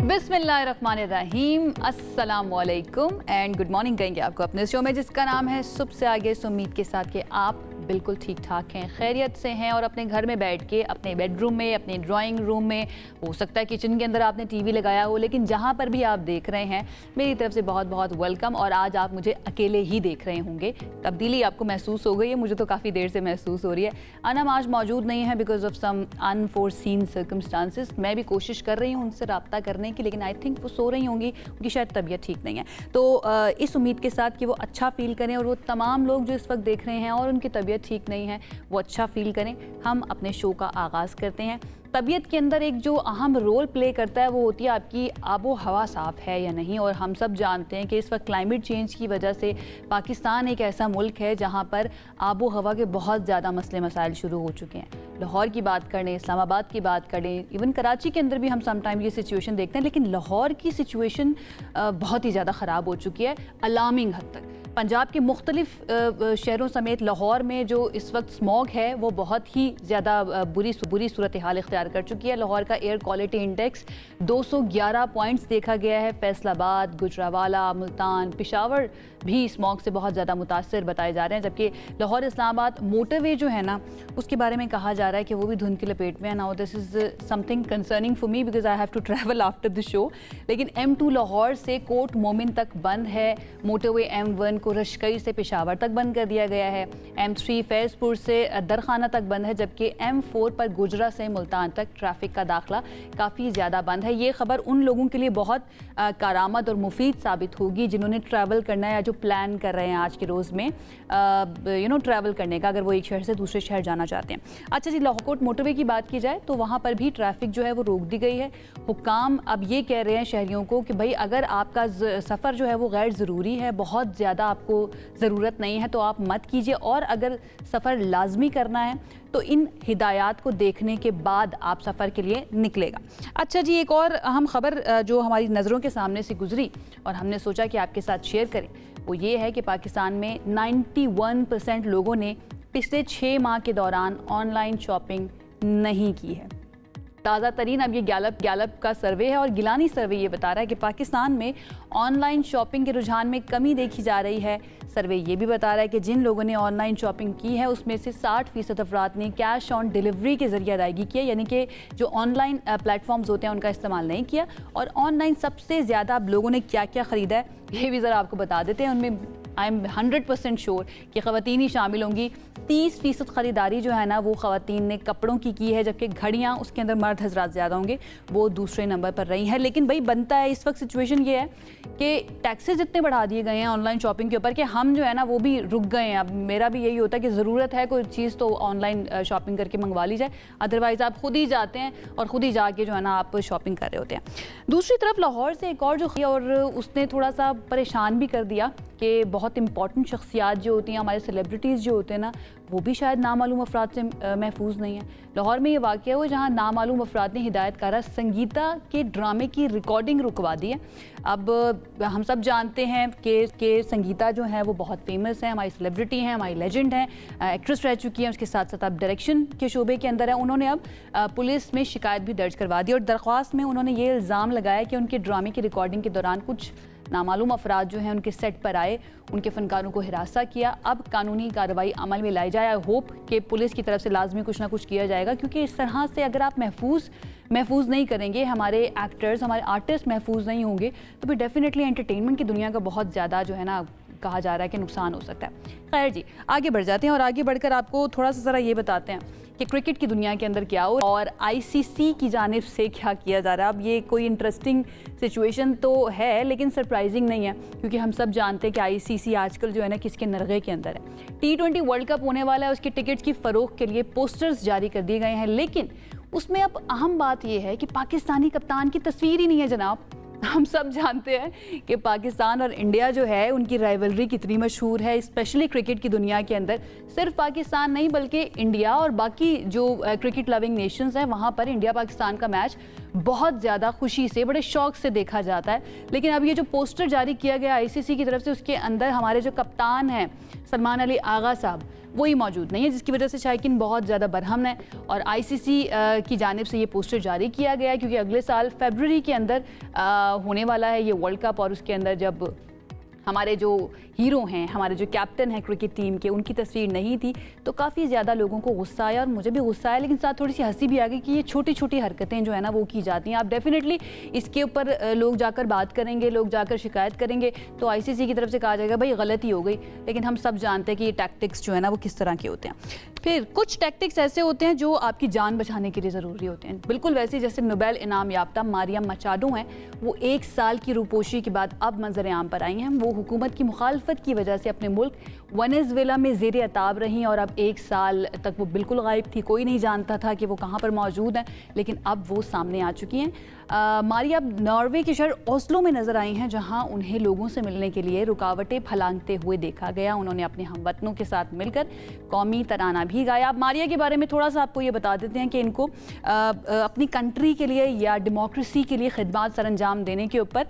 बिस्मिल्लाहिर्रहमानिर्रहीम, अस्सलाम वालेकुम एंड गुड मॉर्निंग कहेंगे आपको अपने शो में जिसका नाम है सुबह से आगे। उम्मीद के साथ कि आप बिल्कुल ठीक ठाक हैं, खैरियत से हैं और अपने घर में बैठ के अपने बेडरूम में, अपने ड्राइंग रूम में, हो सकता है किचन के अंदर आपने टीवी लगाया हो, लेकिन जहाँ पर भी आप देख रहे हैं मेरी तरफ से बहुत बहुत वेलकम। और आज आप मुझे अकेले ही देख रहे होंगे, तब्दीली आपको महसूस हो गई है, मुझे तो काफ़ी देर से महसूस हो रही है। अनम आज मौजूद नहीं है because of some unforeseen circumstances. मैं भी कोशिश कर रही हूँ उनसे रब्ता करने की, लेकिन आई थिंक वो सो रही होंगी, उनकी शायद तबीयत ठीक नहीं है। तो इस उम्मीद के साथ कि वो अच्छा फील करें और वो तमाम लोग जो इस वक्त देख रहे हैं और उनकी तबीयत ठीक नहीं है वो अच्छा फील करें, हम अपने शो का आगाज़ करते हैं। तबीयत के अंदर एक जो अहम रोल प्ले करता है वो होती है आपकी आबो हवा साफ़ है या नहीं। और हम सब जानते हैं कि इस वक्त क्लाइमेट चेंज की वजह से पाकिस्तान एक ऐसा मुल्क है जहाँ पर आबो हवा के बहुत ज़्यादा मसले मसाइल शुरू हो चुके हैं। लाहौर की बात करें, इस्लामाबाद की बात करें, इवन कराची के अंदर भी हम समटाइम ये सिचुएशन देखते हैं, लेकिन लाहौर की सिचुएशन बहुत ही ज़्यादा ख़राब हो चुकी है, अलार्मिंग हद तक। पंजाब के मुख्तलिफ शहरों समेत लाहौर में जो इस वक्त स्मॉग है वो बहुत ही ज़्यादा बुरी सूरत हाल इख्तियार कर चुकी है। लाहौर का एयर क्वालिटी इंडेक्स 211 पॉइंट्स देखा गया है। फैसलाबाद, गुजरावाला, मुल्तान, पेशावर भी स्मॉग से बहुत ज़्यादा मुतासर बताए जा रहे हैं, जबकि लाहौर इस्लामाबाद मोटरवे जो है ना उसके बारे में कहा जा रहा है कि वो भी धुंध की लपेट में है। Now this is something concerning for me because I have to travel after the show. लेकिन M2 लाहौर से कोट मोमिन तक बंद है। मोटरवे M1 को रशकई से पेशावर तक बंद कर दिया गया है। M3 फैज़पुर से दरखाना तक बंद है, जबकि M4 पर गुजरा से मुल्तान तक ट्रैफिक का दाखिला काफ़ी ज़्यादा बंद है। ये खबर उन लोगों के लिए बहुत कारआमद और मुफीद साबित होगी जिन्होंने ट्रैवल करना है या जो प्लान कर रहे हैं आज के रोज़ में ट्रैवल करने का, अगर वो एक शहर से दूसरे शहर जाना चाहते हैं। अच्छा जी, लाहौर मोटरवे की बात की जाए तो वहाँ पर भी ट्रैफिक जो है वो रोक दी गई है। हुक्काम अब ये कह रहे हैं शहरियों को कि भाई अगर आपका सफ़र जो है वो गैर ज़रूरी है, बहुत ज़्यादा आपको ज़रूरत नहीं है तो आप मत कीजिए, और अगर सफ़र लाजमी करना है तो इन हिदायत को देखने के बाद आप सफ़र के लिए निकलेगा। अच्छा जी, एक और अहम खबर जो हमारी नज़रों के सामने से गुजरी और हमने सोचा कि आपके साथ शेयर करें वो ये है कि पाकिस्तान में 91% लोगों ने पिछले 6 माह के दौरान ऑनलाइन शॉपिंग नहीं की है। ताज़ा तरीन अब ये गैलप का सर्वे है और गिलानी सर्वे ये बता रहा है कि पाकिस्तान में ऑनलाइन शॉपिंग के रुझान में कमी देखी जा रही है। सर्वे ये भी बता रहा है कि जिन लोगों ने ऑनलाइन शॉपिंग की है उसमें से 60% अफराद ने कैश ऑन डिलीवरी के ज़रिए अदायगी की है, यानी कि जो ऑनलाइन प्लेटफॉर्म्स होते हैं उनका इस्तेमाल नहीं किया। और ऑनलाइन सबसे ज़्यादा अब लोगों ने क्या क्या ख़रीदा है ये भी ज़रा आपको बता देते हैं। उनमें आई एम 100% श्योर कि ख़वातीन ही शामिल होंगी। 30% ख़रीदारी जो है ना वो ख़वातीन ने कपड़ों की है, जबकि घड़ियाँ उसके अंदर मर्द हजरात ज़्यादा होंगे, वो दूसरे नंबर पर रही हैं। लेकिन भाई बनता है, इस वक्त सिचुएशन ये है कि टैक्सेस इतने बढ़ा दिए गए हैं ऑनलाइन शॉपिंग के ऊपर कि हम जो है ना वो भी रुक गए हैं। अब मेरा भी यही होता है कि ज़रूरत है कोई चीज़ तो ऑनलाइन शॉपिंग करके मंगवा ली जाए, अदरवाइज़ आप खुद ही जाते हैं और ख़ुद ही जाके जो है ना आप शॉपिंग कर रहे होते हैं। दूसरी तरफ लाहौर से एक और जो और उसने थोड़ा सा परेशान भी कर दिया कि बहुत इंपॉर्टेंट शख्सियात जो होती हैं, हमारे सेलिब्रिटीज़ जो होते हैं ना, वो भी शायद नामालूम अफराद से महफूज नहीं है। लाहौर में ये वाक़या हुआ जहाँ नामालूम अफराद ने हिदायतकारा संगीता के ड्रामे की रिकॉर्डिंग रुकवा दी है। अब हम सब जानते हैं कि संगीता जो है वो बहुत फेमस है, हमारी सेलिब्रिटी हैं, हमारी लेजेंड हैं, एक्ट्रेस रह चुकी हैं, उसके साथ साथ अब डायरेक्शन के शोबे के अंदर है। उन्होंने अब पुलिस में शिकायत भी दर्ज करवा दी और दरख्वास्त में उन्होंने ये इल्ज़ाम लगाया कि उनके ड्रामे की रिकॉर्डिंग के दौरान कुछ नामालूम अफराद जो हैं उनके सेट पर आए, उनके फ़नकारों को हिरासा किया। अब कानूनी कार्रवाई अमल में लाई जाए। आई होप कि पुलिस की तरफ से लाजमी कुछ ना कुछ किया जाएगा, क्योंकि इस तरह से अगर आप महफूज नहीं करेंगे, हमारे एक्टर्स, हमारे आर्टिस्ट महफूज नहीं होंगे, तो फिर डेफिनेटली एंटरटेनमेंट की दुनिया का बहुत ज़्यादा जो है ना कहा जा रहा है कि नुकसान हो सकता है। खैर जी, आगे बढ़ जाते हैं और आगे बढ़कर आपको थोड़ा सा ज़रा ये बताते हैं कि क्रिकेट की दुनिया के अंदर क्या हो और ICC की जानिब से क्या किया जा रहा है। अब ये कोई इंटरेस्टिंग सिचुएशन तो है लेकिन सरप्राइजिंग नहीं है, क्योंकि हम सब जानते हैं कि ICC आजकल जो है ना किसके नरगे के अंदर है। T20 वर्ल्ड कप होने वाला है, उसकी टिकट्स की फ़रोख्त के लिए पोस्टर्स जारी कर दिए गए हैं, लेकिन उसमें अब अहम बात यह है कि पाकिस्तानी कप्तान की तस्वीर ही नहीं है जनाब। हम सब जानते हैं कि पाकिस्तान और इंडिया जो है उनकी राइवलरी कितनी मशहूर है, स्पेशली क्रिकेट की दुनिया के अंदर। सिर्फ पाकिस्तान नहीं बल्कि इंडिया और बाकी जो क्रिकेट लविंग नेशंस हैं वहाँ पर इंडिया पाकिस्तान का मैच बहुत ज़्यादा खुशी से, बड़े शौक से देखा जाता है। लेकिन अब ये जो पोस्टर जारी किया गया ICC की तरफ से, उसके अंदर हमारे जो कप्तान हैं सलमान अली आगा साहब, वही मौजूद नहीं है, जिसकी वजह से शायकीन बहुत ज़्यादा बरहम है। और ICC की जानिब से ये पोस्टर जारी किया गया है, क्योंकि अगले साल फरवरी के अंदर होने वाला है ये वर्ल्ड कप, और उसके अंदर जब हमारे जो हीरो हैं, हमारे जो कैप्टन हैं क्रिकेट टीम के, उनकी तस्वीर नहीं थी तो काफ़ी ज़्यादा लोगों को गुस्सा आया, और मुझे भी गुस्सा आया, लेकिन साथ थोड़ी सी हंसी भी आ गई कि ये छोटी छोटी हरकतें जो है ना वो की जाती हैं। आप डेफिनेटली इसके ऊपर लोग जाकर बात करेंगे, लोग जाकर शिकायत करेंगे, तो ICC की तरफ से कहा जाएगा भाई गलती हो गई, लेकिन हम सब जानते हैं कि ये टैक्टिक्स जो है ना वो किस तरह के होते हैं। फिर कुछ टैक्टिक्स ऐसे होते हैं जो आपकी जान बचाने के लिए ज़रूरी होते हैं, बिल्कुल वैसे जैसे नोबेल इनाम याफ्ता मारियम मचाडो हैं, वो 1 साल की रूपोशी के बाद अब मंजर आम पर आई हैं। वो हुकूमत की मुखालफत की वजह से अपने मुल्क वेनेजुएला में ज़ेर अताब रहीं, और अब 1 साल तक वो बिल्कुल गायब थी, कोई नहीं जानता था कि वो कहाँ पर मौजूद हैं, लेकिन अब वो सामने आ चुकी हैं। मारिया अब नॉर्वे के शहर ओस्लो में नज़र आई हैं, जहाँ उन्हें लोगों से मिलने के लिए रुकावटें फलांगते हुए देखा गया। उन्होंने अपने हमवतनों के साथ मिलकर कौमी तराना भी गाया। अब मारिया के बारे में थोड़ा सा आपको ये बता देते हैं कि इनको अपनी कंट्री के लिए या डेमोक्रेसी के लिए खिदमत सरअंजाम देने के ऊपर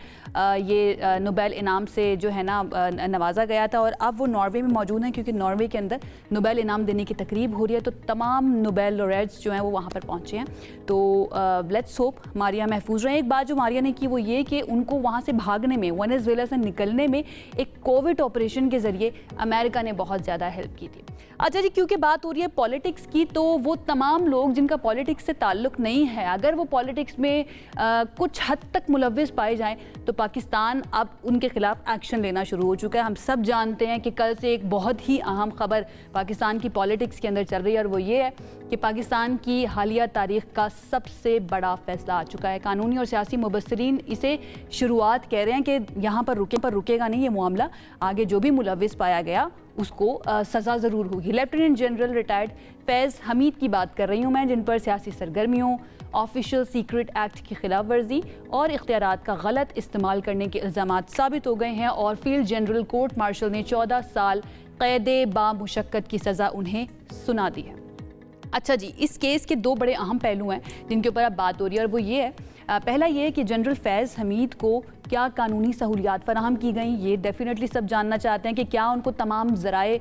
ये नोबेल इनाम से जो है ना नवाजा गया था, और अब वो नॉर्वे में मौजूद हैं, क्योंकि नॉर्वे के अंदर नोबेल इनाम देने की तकरीब हो रही है, तो तमाम नोबेल लॉरेट्स जो हैं वो वहाँ पर पहुँचे हैं। तो लेट्स होप मारिया महफूज रहे। एक बात जो मारिया ने की वो ये कि उनको वहाँ से भागने में, वेनेजुएला से निकलने में एक कोविड ऑपरेशन के ज़रिए अमेरिका ने बहुत ज़्यादा हेल्प की थी। अच्छा जी, क्योंकि बात हो रही है पॉलिटिक्स की, तो वो तमाम लोग जिनका पॉलिटिक्स से ताल्लुक़ नहीं है, अगर वो पॉलिटिक्स में कुछ हद तक मुलव्विस पाए जाएं, तो पाकिस्तान अब उनके खिलाफ एक्शन लेना शुरू हो चुका है। हम सब जानते हैं कि कल से एक बहुत ही अहम खबर पाकिस्तान की पॉलिटिक्स के अंदर चल रही है, और वो ये है कि पाकिस्तान की हालिया तारीख का सबसे बड़ा फैसला आ चुका है। कानूनी और सियासी मुबस्सिरीन इसे शुरुआत कह रहे हैं कि यहाँ पर रुकेगा नहीं ये मामला, आगे जो भी मुलव्विस पाया गया उसको सज़ा ज़रूर होगी। लेफ्टिनेंट जनरल रिटायर्ड फैज़ हमीद की बात कर रही हूँ मैं, जिन पर सियासी सरगर्मियों, ऑफिशियल सीक्रेट एक्ट की खिलाफ वर्जी और इख्तियारात का गलत इस्तेमाल करने के इल्ज़ामात साबित हो गए हैं, और फील्ड जनरल कोर्ट मार्शल ने 14 साल क़ैद बामुशक्क़त की सज़ा उन्हें सुना दी है। अच्छा जी, इस केस के 2 बड़े अहम पहलू हैं जिनके ऊपर अब बात हो रही है, और वो ये है, पहला ये है कि जनरल फैज़ हमीद को क्या कानूनी सहूलियात फराहम की गई। ये डेफिनेटली सब जानना चाहते हैं कि क्या उनको तमाम ज़राए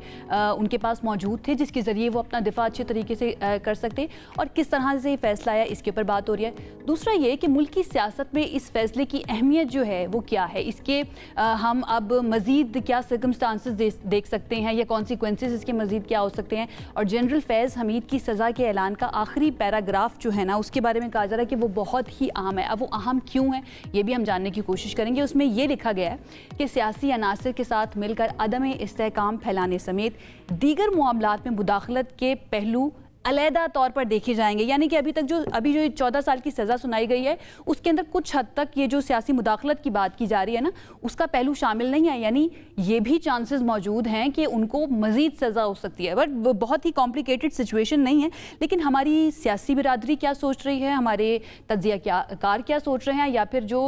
उनके पास मौजूद थे जिसके ज़रिए वो अपना दिफा अच्छे तरीके से कर सकते, और किस तरह से ये फ़ैसला आया, इसके ऊपर बात हो रही है। दूसरा ये कि मुल्क की सियासत में इस फ़ैसले की अहमियत जो है वो क्या है, इसके हम अब मज़ीद क्या सर्कमस्टांसेस देख सकते हैं, या कॉन्सिक्वेंसेस इसके मज़ीद क्या हो सकते हैं। और जनरल फैज़ हमीद की सज़ा के ऐलान का आखिरी पैराग्राफ जो है ना, उसके बारे में कहा जा रहा है कि वो बहुत ही अहम है। अब वो अहम क्यों है ये भी हम जानने की कोशिश करेंगे। उसमें ये लिखा गया है कि सियासी अनासर के साथ मिलकर अदम इस्तेहकाम फैलाने समेत दीगर मामलात में मुदाखलत के पहलू अलहदा तौर पर देखे जाएंगे। यानी कि अभी जो 14 साल की सज़ा सुनाई गई है उसके अंदर कुछ हद तक ये जो सियासी मुदाखलत की बात की जा रही है ना, उसका पहलू शामिल नहीं है। यानी ये भी चांसेस मौजूद हैं कि उनको मज़ीद सज़ा हो सकती है, बट वो बहुत ही कॉम्प्लिकेटेड सिचुएशन नहीं है। लेकिन हमारी सियासी बिरादरी क्या सोच रही है, हमारे तज्ज़ियाकार क्या सोच रहे हैं, या फिर जो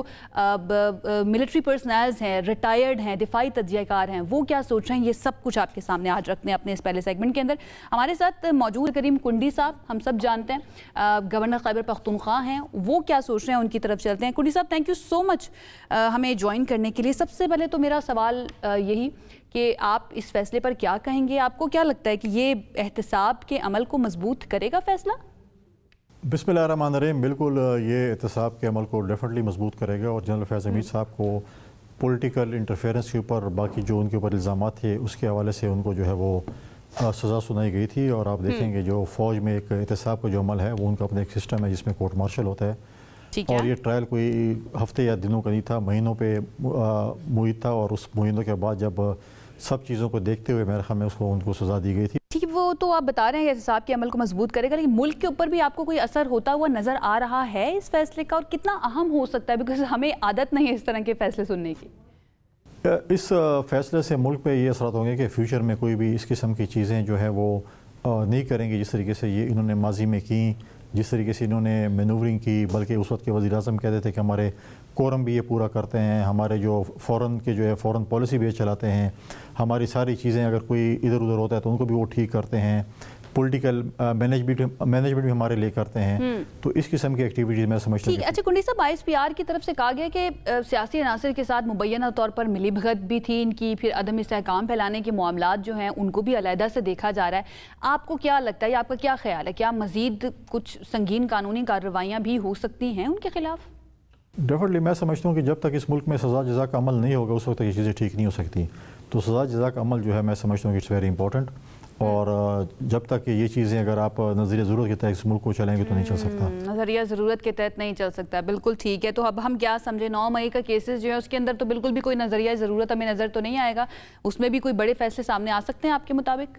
मिलिट्री पर्सनल्स हैं, रिटायर्ड हैं, दिफाई तज्ज़ियाकार हैं, वो क्या सोच रहे हैं, ये सब कुछ आपके सामने आज रखते हैं अपने इस पहले सेगमेंट के अंदर। हमारे साथ मौजूद करीम कुंडी साहब, हम सब जानते हैं गवर्नर खैबर पख्तूनख्वा हैं, वो क्या सोच रहे हैं उनकी तरफ चलते हैं। कुंडी साहब, थैंक यू सो मच हमें ज्वाइन करने के लिए। सबसे पहले तो मेरा सवाल यही कि आप इस फैसले पर क्या कहेंगे, आपको क्या लगता है कि ये एहतसाब के अमल को मजबूत करेगा फैसला? बिस्मिल्लाहिर्रहमानिर्रहीम, बिल्कुल ये एहतसाब के अमल को डेफिनेटली मजबूत करेगा, और जनरल फैज़ हमीद साहब को पॉलिटिकल इंटरफेरेंस के ऊपर, बाकी जो उनके ऊपर इल्ज़ामात थे उसके हवाले से उनको जो है वो सज़ा सुनाई गई थी। और आप देखेंगे जो फ़ौज में एक एहतसाब का जो अमल है वो उनका अपना एक सिस्टम है जिसमें कोर्ट मार्शल होता है, और ये ट्रायल कोई हफ्ते या दिनों का नहीं था, महीनों पे मुहित था, और उस महीनों के बाद जब सब चीज़ों को देखते हुए मेरे ख्याल में उनको सज़ा दी गई थी। ठीक है, वो तो आप बता रहे हैं एहतसाब के अमल को मजबूत करेगा, लेकिन मुल्क के ऊपर भी आपको कोई असर होता हुआ नज़र आ रहा है इस फैसले का, और कितना अहम हो सकता है, बिकॉज हमें आदत नहीं है इस तरह के फैसले सुनने की। इस फैसले से मुल्क पे ये असर होंगे कि फ़्यूचर में कोई भी इस किस्म की चीज़ें जो है वो नहीं करेंगे जिस तरीके से ये इन्होंने माजी में की, जिस तरीके से इन्होंने मैनूवरिंग की। बल्कि उस वक्त के वज़ीर-ए-आज़म कहते थे कि हमारे कोरम भी ये पूरा करते हैं, हमारे जो फ़ौरन के जो है फ़ौरन पॉलिसी भी चलाते हैं, हमारी सारी चीज़ें अगर कोई इधर उधर होता है तो उनको भी वो ठीक करते हैं। पॉलिटिकल मैनेजमेंट भी हमारे लिए करते हैं। तो इस किस्म की एक्टिविटीज़ मैं समझता हूँ। अच्छा कुंडी साहब, ISPR की तरफ से कहा गया कि सियासी अनासर के साथ मुबैना तौर पर मिलीभगत भी थी इनकी, फिर अदम इस्तेहकाम फैलाने के मामलात जो हैं उनको भी अलहदा से देखा जा रहा है। आपको क्या लगता है, आपका क्या ख्याल है, क्या मजीद कुछ संगीन कानूनी कार्रवाइयाँ भी हो सकती हैं उनके खिलाफ? डेफिनेटली मैं समझता हूँ कि जब तक इस मुल्क में सज़ा जज़ा का अमल नहीं होगा उस वक्त तक ये चीज़ें ठीक नहीं हो सकती। तो सज़ा जज़ा का अमल जो है मैं समझता हूँ कि इट्स वेरी इंपॉर्टेंट, और जब तक ये चीज़ें अगर आप नज़रिया ज़रूरत के तहत इस मुल्क को चलाएंगे तो नहीं चल सकता। नज़रिया ज़रूरत के तहत नहीं चल सकता, बिल्कुल ठीक है। तो अब हम क्या समझे, 9 मई का केसेस जो है उसके अंदर तो बिल्कुल भी कोई नज़रिया ज़रूरत हमें नज़र तो नहीं आएगा, उसमें भी कोई बड़े फैसले सामने आ सकते हैं आपके मुताबिक?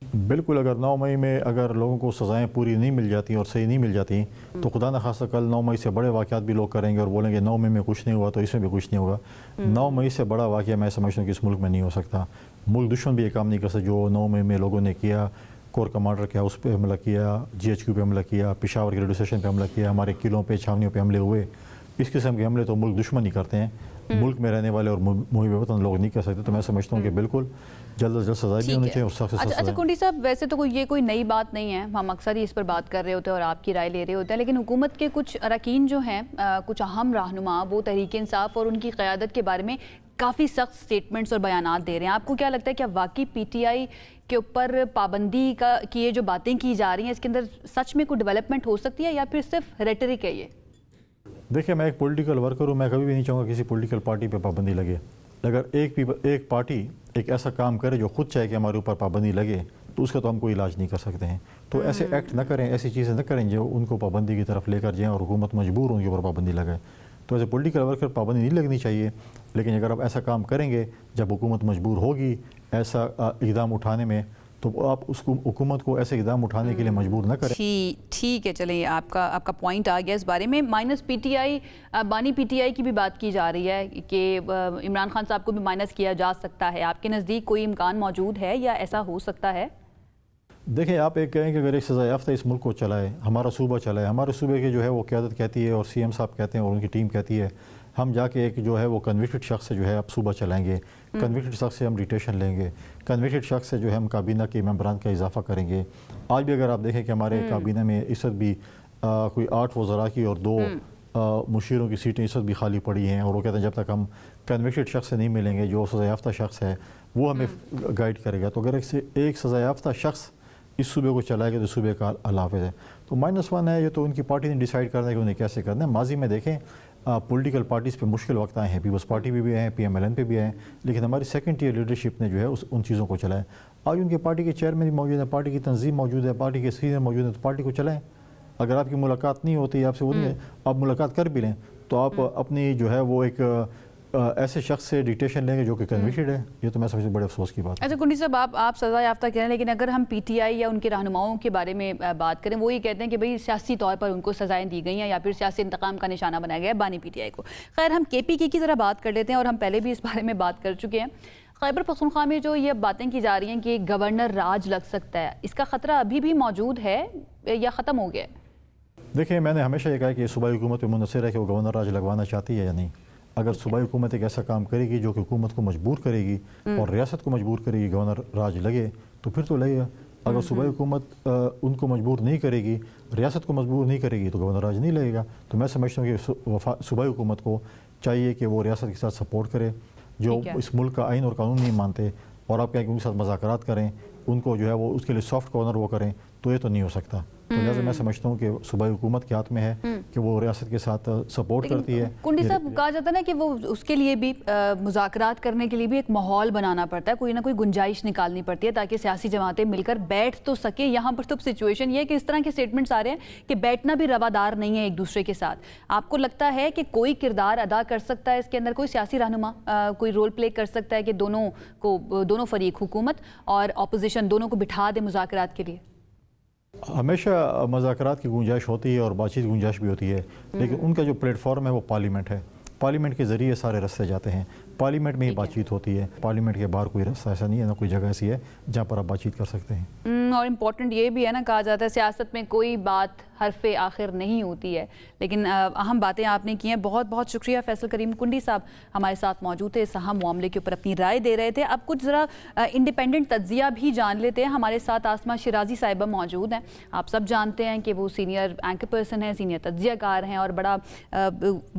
बिल्कुल, अगर 9 मई में अगर लोगों को सज़ाएं पूरी नहीं मिल जाती और सही नहीं मिल जाती तो खुदा न खासा कल 9 मई से बड़े वाक़यात भी लोग करेंगे और बोलेंगे 9 मई में कुछ नहीं हुआ तो इसमें भी कुछ नहीं होगा। 9 मई से बड़ा वाक़या मैं समझता हूँ कि इस मुल्क में नहीं हो सकता। मुल्क दुश्मन भी ये काम नहीं कर सकता जो 9 मई में लोगों ने किया। कोर कमांडर क्या उस पर हमला किया, GHQ पे हमला किया, पेशावर के रेडियो स्टेशन पे हमला किया, हमारे किलों पे छावनियों पे हमले हुए। इस किस्म के हमले तो मुल्क दुश्मन ही करते हैं, मुल्क में रहने वाले और मुहिब वतन लोग नहीं कर सकते। तो मैं समझता हूँ कि बिल्कुल जल्द से जल्द सजा भी होनी चाहिए। अच्छा कुंडी साहब, वैसे तो ये कोई नई बात नहीं है, हम अक्सर ही इस पर बात कर रहे होते हैं और आपकी राय ले रहे होते हैं, लेकिन हुकूमत के कुछ अरकान जो हैं, कुछ अहम रहनुमा, वो तहरीक इंसाफ और उनकी क़यादत के बारे में काफ़ी सख्त स्टेटमेंट्स और बयानात दे रहे हैं। आपको क्या लगता है, क्या वाकई PTI के ऊपर पाबंदी की ये जो बातें की जा रही हैं इसके अंदर सच में कोई डेवलपमेंट हो सकती है या फिर सिर्फ रेटरिक है ये? देखिए, मैं एक पॉलिटिकल वर्कर हूँ, मैं कभी भी नहीं चाहूँगा किसी पॉलिटिकल पार्टी पे पाबंदी लगे। अगर एक पार्टी एक ऐसा काम करे जो खुद चाहे कि हमारे ऊपर पाबंदी लगे तो उसका तो हम कोई इलाज नहीं कर सकते हैं। तो ऐसे एक्ट न करें, ऐसी चीज़ें न करें जो उनको पाबंदी की तरफ लेकर जाएँ और हुकूमत मजबूर उनके ऊपर पाबंदी लगाए। तो ऐसे पॉलिटिकल वर्कर पाबंदी नहीं लगनी चाहिए, लेकिन अगर आप ऐसा काम करेंगे जब हुकूमत मजबूर होगी ऐसा इक़दाम उठाने में तो आप उसको हुकूमत को ऐसे इक़दाम उठाने के लिए मजबूर न करें। ठीक है, चलिए आपका पॉइंट आ गया इस बारे में। माइनस PTI, बानी PTI की भी बात की जा रही है कि इमरान खान साहब को भी माइनस किया जा सकता है। आपके नज़दीक कोई इम्कान मौजूद है या ऐसा हो सकता है? देखिए, आप एक कहें कि अगर एक सज़ा याफ्ता इस मुल्क को चलाए, हमारा सूबा चलाए, हमारे सूबे के जो है वो क़यादत कहती है और CM साहब कहते हैं और उनकी टीम कहती है हम जाके एक जो है वो कन्विक्टेड शख्स से जो है आप सूबा चलाएंगे, कन्विक्टेड शख्स से हम डिटेशन लेंगे, कन्विक्टेड शख्स से जो है हम काबीना के मेंबरान का इजाफा करेंगे। आज भी अगर आप देखें कि हमारे काबीना में इस वक्त भी कोई 8 वज़रा की और 2 मुशीरों की सीटें इस वक्त भी खाली पड़ी हैं और वो कहते हैं जब तक हम कन्विक्टेड शख्स से नहीं मिलेंगे जो सज़ा याफ्ता शख्स है वो हमें गाइड करेगा। तो अगर एक सज़ा याफ्ता शख्स इस सूबे को चलाएगा तो सूबे का अलाफिज़ है। तो -1 है, ये तो उनकी पार्टी ने डिसाइड करना है कि उन्हें कैसे करना है। माजी में देखें पॉलिटिकल पार्टीज़ पे मुश्किल वक्त आए हैं, पीपल्स पार्टी भी आए हैं, PMLN पे भी आए हैं, लेकिन हमारी सेकंड टियर लीडरशिप ने जो है उन चीज़ों को चलाया। आज उनके पार्टी के चेयरमैन भी मौजूद है, पार्टी की तंजीम मौजूद है, पार्टी के सीनियर मौजूद है, तो पार्टी को चलाएँ। अगर आपकी मुलाकात नहीं होती, आपसे वो नहीं, आप मुलाकात कर भी लें तो आप अपनी जो है वो एक ऐसे शख्स से डिटेशन लेंगे जो कि कन्विक्टेड है। ये तो मैं समझती हूँ बड़े अफसोस की बात है। अच्छा कुंडी साहब, आप सज़ा याफ्ता कह रहे हैं, लेकिन अगर हम PTI या उनके रहनुमाओं के बारे में बात करें, वो ये कहते हैं कि भाई सियासी तौर पर उनको सज़ाएं दी गई हैं या फिर सियासी इंतकाम का निशाना बनाया गया है बानी PTI को। खैर, हम KPK की तरह बात कर लेते हैं और हम पहले भी इस बारे में बात कर चुके हैं। खैबर पख्तूनख्वा में जो ये बातें की जा रही हैं कि गवर्नर राज लग सकता है, इसका ख़तरा अभी भी मौजूद है या ख़त्म हो गया? देखिए, मैंने हमेशा ये कहा कि सूबाई हुकूमत पर मुनहसर है कि वो गवर्नर राज लगवाना चाहती है या नहीं। अगर सूबाई हुकूमत एक ऐसा काम करेगी जो कि हुकूमत को मजबूर करेगी और रियासत को मजबूर करेगी गवर्नर राज लगे तो फिर तो लगेगा। अगर सूबाई हुकूमत उनको मजबूर नहीं करेगी, रियासत को मजबूर नहीं करेगी तो गवर्नर राज नहीं लगेगा। तो मैं समझता हूँ कि सूबाई हुकूमत को चाहिए कि वो रियासत के साथ सपोर्ट करे, जो इस मुल्क का आइन और कानून नहीं मानते और आप कहें कि उनके साथ मज़ाकरात करें, उनको जो है वो उसके लिए सॉफ्ट कॉर्नर वो करें, तो ये तो नहीं हो सकता। तो लिहाजा मैं समझता हूँ कि सूबाई हुकूमत के हाथ में है कि वो रियासत के साथ सपोर्ट करती है। कुंडी साहब, कहा जाता है ना कि वो उसके लिए भी मुज़ाकरात करने के लिए भी एक माहौल बनाना पड़ता है, कोई ना कोई गुंजाइश निकालनी पड़ती है ताकि सियासी जमातें मिलकर बैठ तो सके। यहाँ पर तो सिचुएशन ये है कि इस तरह के स्टेटमेंट्स आ रहे हैं कि बैठना भी रवादार नहीं है एक दूसरे के साथ। आपको लगता है कि कोई किरदार अदा कर सकता है इसके अंदर, कोई सियासी रहनुमा कोई रोल प्ले कर सकता है कि दोनों फरीक, हुकूमत और अपोजिशन, दोनों को बिठा दे मुज़ाकरात के लिए? हमेशा मज़ाकरात की गुंजाइश होती है और बातचीत की गुंजाइश भी होती है, लेकिन उनका जो प्लेटफॉर्म है वो पार्लियामेंट है। पार्लियामेंट के ज़रिए सारे रास्ते जाते हैं, पार्लियामेंट में ही बातचीत होती है। पार्लियामेंट के बाहर कोई रास्ता ऐसा नहीं है, ना कोई जगह ऐसी है जहाँ पर आप बातचीत कर सकते हैं। और इम्पोर्टेंट ये भी है ना, कहा जाता है सियासत में कोई बात हरफ़े आखिर नहीं होती है। लेकिन अहम बातें आपने की हैं, बहुत बहुत शुक्रिया। फैसल करीम कुंडी साहब हमारे साथ मौजूद थे, इस अहम मामले के ऊपर अपनी राय दे रहे थे। अब कुछ ज़रा इंडिपेंडेंट तज्जिया भी जान लेते हैं। हमारे साथ आसमा शिराजी साहिबा मौजूद हैं। आप सब जानते हैं कि वो सीनियर एंकर पर्सन हैं, सीनियर तज्जियाकार हैं और बड़ा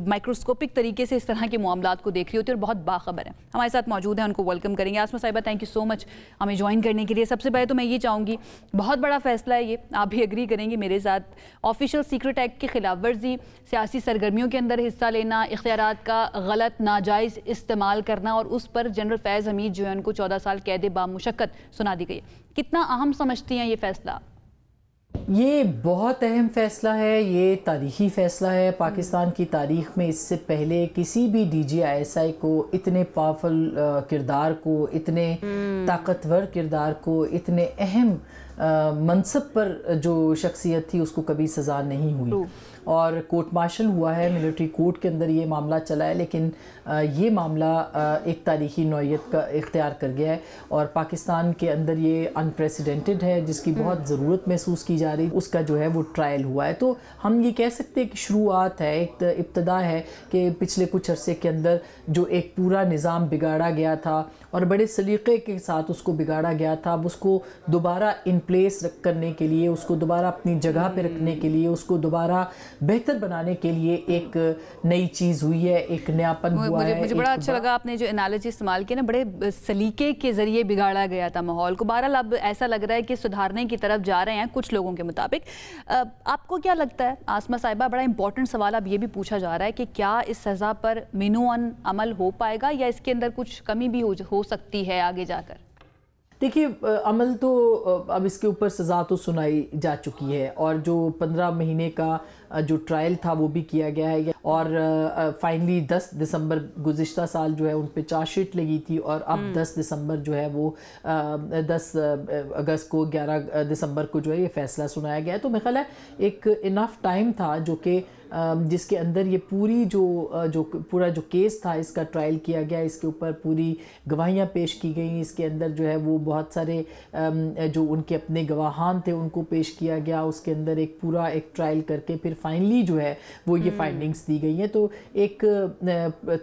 माइक्रोस्कोपिक तरीके से इस तरह के मामलात को देख रही होती है और बहुत बाखबर है। हमारे साथ मौजूद हैं, उनको वेलकम करेंगे। आसमा साहिबा, थैंक यू सो मच हमें ज्वाइन करने के लिए। सबसे पहले तो मैं ये चाहूँगी, बहुत बड़ा फैसला है ये, आप भी एग्री करेंगे मेरे साथ। ऑफिशियल सीक्रेट एक्ट की खिलाफ वर्जी, सियासी सरगर्मियों के अंदर हिस्सा लेना, इख्तियारात का गलत नाजायज़ इस्तेमाल करना और उस पर जनरल फैज़ हमीद जो है उनको 14 साल कैद बामुशक्कत सुना दी गई। कितना अहम समझती हैं ये फैसला? ये बहुत अहम फ़ैसला है, ये तारीख़ी फ़ैसला है। पाकिस्तान की तारीख़ में इससे पहले किसी भी DGISI को इतने पावरफुल किरदार को, इतने ताकतवर किरदार को, इतने अहम मनसब पर जो शख्सियत थी उसको कभी सज़ा नहीं हुई। और कोर्ट मार्शल हुआ है, मिलिट्री कोर्ट के अंदर ये मामला चला है, लेकिन ये मामला एक तारीख़ी नौइयत का इख्तियार कर गया है और पाकिस्तान के अंदर ये अनप्रेसिडेंटेड है, जिसकी बहुत ज़रूरत महसूस की जा रही, उसका जो है वो ट्रायल हुआ है। तो हम ये कह सकते हैं कि शुरुआत है, एक इब्तदा है कि पिछले कुछ अरसे के अंदर जो एक पूरा निज़ाम बिगाड़ा गया था और बड़े सलीक़े के साथ उसको बिगाड़ा गया था, अब उसको दोबारा इन प्लेस करने के लिए, उसको दोबारा अपनी जगह पे रखने के लिए, उसको दोबारा बेहतर बनाने के लिए एक नई चीज़ हुई है, एक नयापन हुआ है। मुझे बड़ा अच्छा लगा आपने जो एनालॉजी इस्तेमाल किया ना, बड़े सलीके के ज़रिए बिगाड़ा गया था माहौल को। बहरहाल अब ऐसा लग रहा है कि सुधारने की तरफ जा रहे हैं कुछ लोगों के मुताबिक। आपको क्या लगता है आसमा साहिबा, बड़ा इंपॉर्टेंट सवाल अब ये भी पूछा जा रहा है कि क्या इस सज़ा पर मिनुअन अमल हो पाएगा या इसके अंदर कुछ कमी भी हो सकती है आगे जाकर? देखिए, अमल तो अब इसके ऊपर सज़ा तो सुनाई जा चुकी है और जो 15 महीने का जो ट्रायल था वो भी किया गया है और फाइनली 10 दिसंबर गुज़िश्ता साल जो है उन पे चार्जशीट लगी थी और अब 10 दिसंबर जो है वो 10 अगस्त को 11 दिसंबर को जो है ये फ़ैसला सुनाया गया है। तो मेरा ख्याल है एक इनफ टाइम था जो कि जिसके अंदर ये पूरी जो पूरा जो केस था इसका ट्रायल किया गया, इसके ऊपर पूरी गवाहियाँ पेश की गई, इसके अंदर जो है वो बहुत सारे जो उनके अपने गवाहान थे उनको पेश किया गया, उसके अंदर एक पूरा एक ट्रायल करके फिर फाइनली जो है वो ये फाइंडिंग्स दी गई हैं। तो एक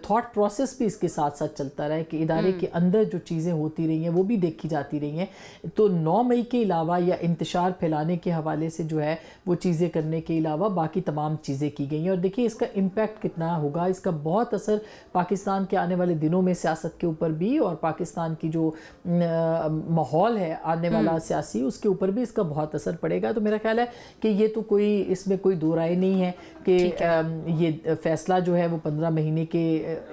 थॉट प्रोसेस भी इसके साथ साथ चलता रहा है कि इदारे के अंदर जो चीज़ें होती रही हैं वो भी देखी जाती रही हैं। तो 9 मई के अलावा या इंतशार फैलाने के हवाले से जो है वो चीज़ें करने के अलावा बाकी तमाम चीज़ें की गई हैं। और देखिए इसका इम्पैक्ट कितना होगा, इसका बहुत असर पाकिस्तान के आने वाले दिनों में सियासत के ऊपर भी और पाकिस्तान की जो माहौल है आने वाला सियासी उसके ऊपर भी इसका बहुत असर पड़ेगा। तो मेरा ख्याल है कि ये तो कोई इसमें कोई दो राय नहीं है कि ये फैसला जो है वो 15 महीने के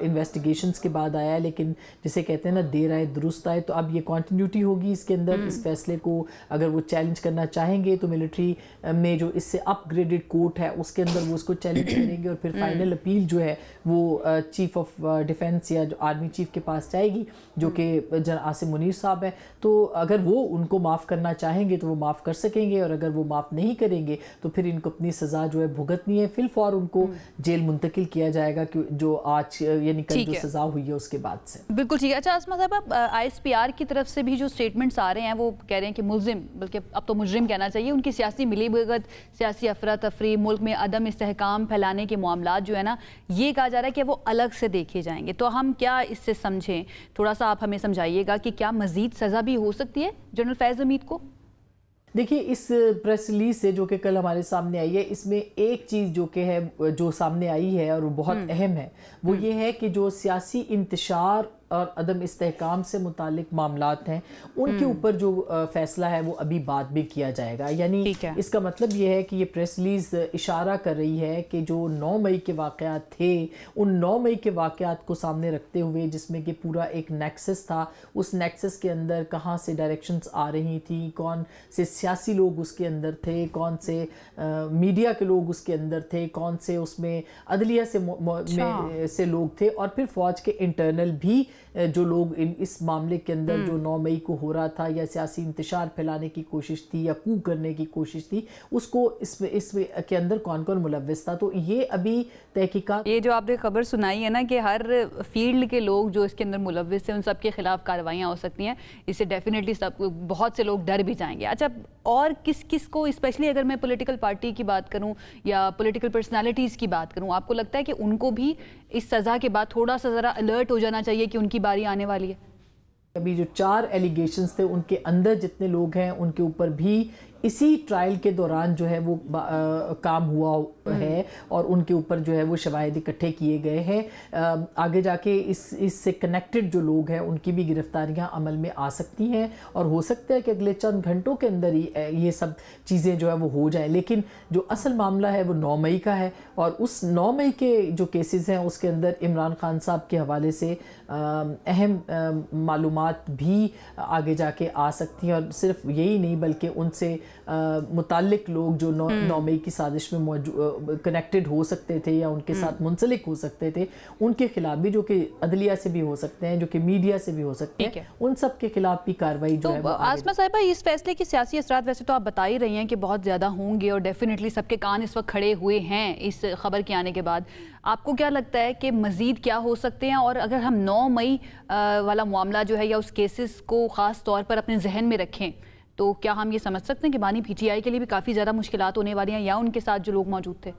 इन्वेस्टिगेशंस के बाद आया है, लेकिन जिसे कहते हैं ना देर आए दुरुस्त आए। तो अब ये कंटिन्यूटी होगी इसके अंदर। इस फैसले को अगर वो चैलेंज करना चाहेंगे तो मिलिट्री में जो इससे अपग्रेडेड कोर्ट है उसके अंदर वो उसको चैलेंज करेंगे और फिर फाइनल अपील जो है वो चीफ ऑफ डिफेंस या जो आर्मी चीफ के पास जाएगी जो कि जनरल आसिम मुनीर साहब है। तो अगर वो उनको माफ़ करना चाहेंगे तो वो माफ़ कर सकेंगे और अगर वो माफ़ नहीं करेंगे तो फिर इनको अपनी सज़ा जो है भुगतनी है। फिलफौर उनको जेल मुंतकिल किया जाएगा कि जो आज यानी कल जो सज़ा हुई है उसके बाद से। बिल्कुल ठीक है। अच्छा आसमा साहब, ISPR की तरफ से भी जो स्टेटमेंट्स आ रहे हैं वो कह रहे हैं कि मुल्जिम, बल्कि अब तो मुजरिम कहना चाहिए, उनकी सियासी मिलीभगत, सियासी अफरा तफरी, मुल्क में अदम इस्तेहकाम फैलाने के मामला जो है ना, ये कहा जा रहा है कि वो अलग से देखे जाएंगे। तो हम क्या इससे समझें, थोड़ा सा आप हमें समझाइएगा कि क्या मज़ीद सज़ा भी हो सकती है जनरल फैज़ हमीद को? देखिए इस प्रेस रिलीज से जो कि कल हमारे सामने आई है, इसमें एक चीज़ जो कि है जो सामने आई है और वो बहुत अहम है, वो ये है कि जो सियासी इंतशार और अदम इस्तेहकाम से मुतालिक मामलात हैं उनके ऊपर जो फ़ैसला है वो अभी बाद में किया जाएगा। यानी इसका मतलब ये है कि ये प्रेस रिलीज़ इशारा कर रही है कि जो 9 मई के वाक़यात थे उन 9 मई के वाक़यात को सामने रखते हुए जिसमें कि पूरा एक नेक्सस था, उस नेक्सस के अंदर कहाँ से डायरेक्शंस आ रही थी, कौन से सियासी लोग उसके अंदर थे, कौन से मीडिया के लोग उसके अंदर थे, कौन से उसमें अदलिया से लोग थे और फिर फ़ौज के इंटरनल भी जो लोग इस मामले के अंदर जो 9 मई को हो रहा था या सियासी इंतशार फैलाने की कोशिश थी या कू करने की कोशिश थी, उसको इसमें के अंदर कौन कौन मुलव्विस था। तो ये अभी तहकीकात, ये जो आपने खबर सुनाई है ना कि हर फील्ड के लोग जो इसके अंदर मुलव्विस हैं उन सब के खिलाफ कार्रवाइयाँ हो सकती हैं, इससे डेफिनेटली सब बहुत से लोग डर भी जाएंगे। अच्छा, और किस किस को, स्पेशली अगर मैं पॉलिटिकल पार्टी की बात करूं या पॉलिटिकल पर्सनालिटीज़ की बात करूं, आपको लगता है कि उनको भी इस सज़ा के बाद थोड़ा सा ज़रा अलर्ट हो जाना चाहिए कि उनकी बारी आने वाली है? अभी जो 4 एलिगेशंस थे उनके अंदर जितने लोग हैं उनके ऊपर भी इसी ट्रायल के दौरान जो है वो काम हुआ है और उनके ऊपर जो है वो शवाहिद इकट्ठे किए गए हैं। आगे जाके इससे कनेक्टेड जो लोग हैं उनकी भी गिरफ्तारियां अमल में आ सकती हैं और हो सकता है कि अगले चंद घंटों के अंदर ही ये सब चीज़ें जो है वो हो जाए। लेकिन जो असल मामला है वो 9 मई का है और उस 9 मई के जो केसेस हैं उसके अंदर इमरान खान साहब के हवाले से अहम मालूमात भी आगे जाके आ सकती हैं और सिर्फ यही नहीं बल्कि उनसे मुताल्लिक लोग जो 9 मई की साजिश में कनेक्टेड हो सकते थे या उनके साथ मुंसलिक हो सकते थे, उनके खिलाफ भी, जो कि अदलिया से भी हो सकते हैं, जो कि मीडिया से भी हो सकते हैं, उन सब के खिलाफ भी कार्रवाई जो है वो आसमा साहिबा, इस फैसले के सियासी असरात वैसे तो आप बता ही रही हैं कि बहुत ज़्यादा होंगे और डेफिनेटली सबके कान इस वक्त खड़े हुए हैं इस खबर के आने के बाद। आपको क्या लगता है कि मज़ीद क्या हो सकते हैं? और अगर हम 9 मई वाला मामला जो है या उस केसेस को ख़ास तौर पर अपने जहन में रखें तो क्या हम ये समझ सकते हैं कि बानी पीटीआई के लिए भी काफ़ी ज़्यादा मुश्किलात होने वाली हैं या उनके साथ जो लोग मौजूद थे?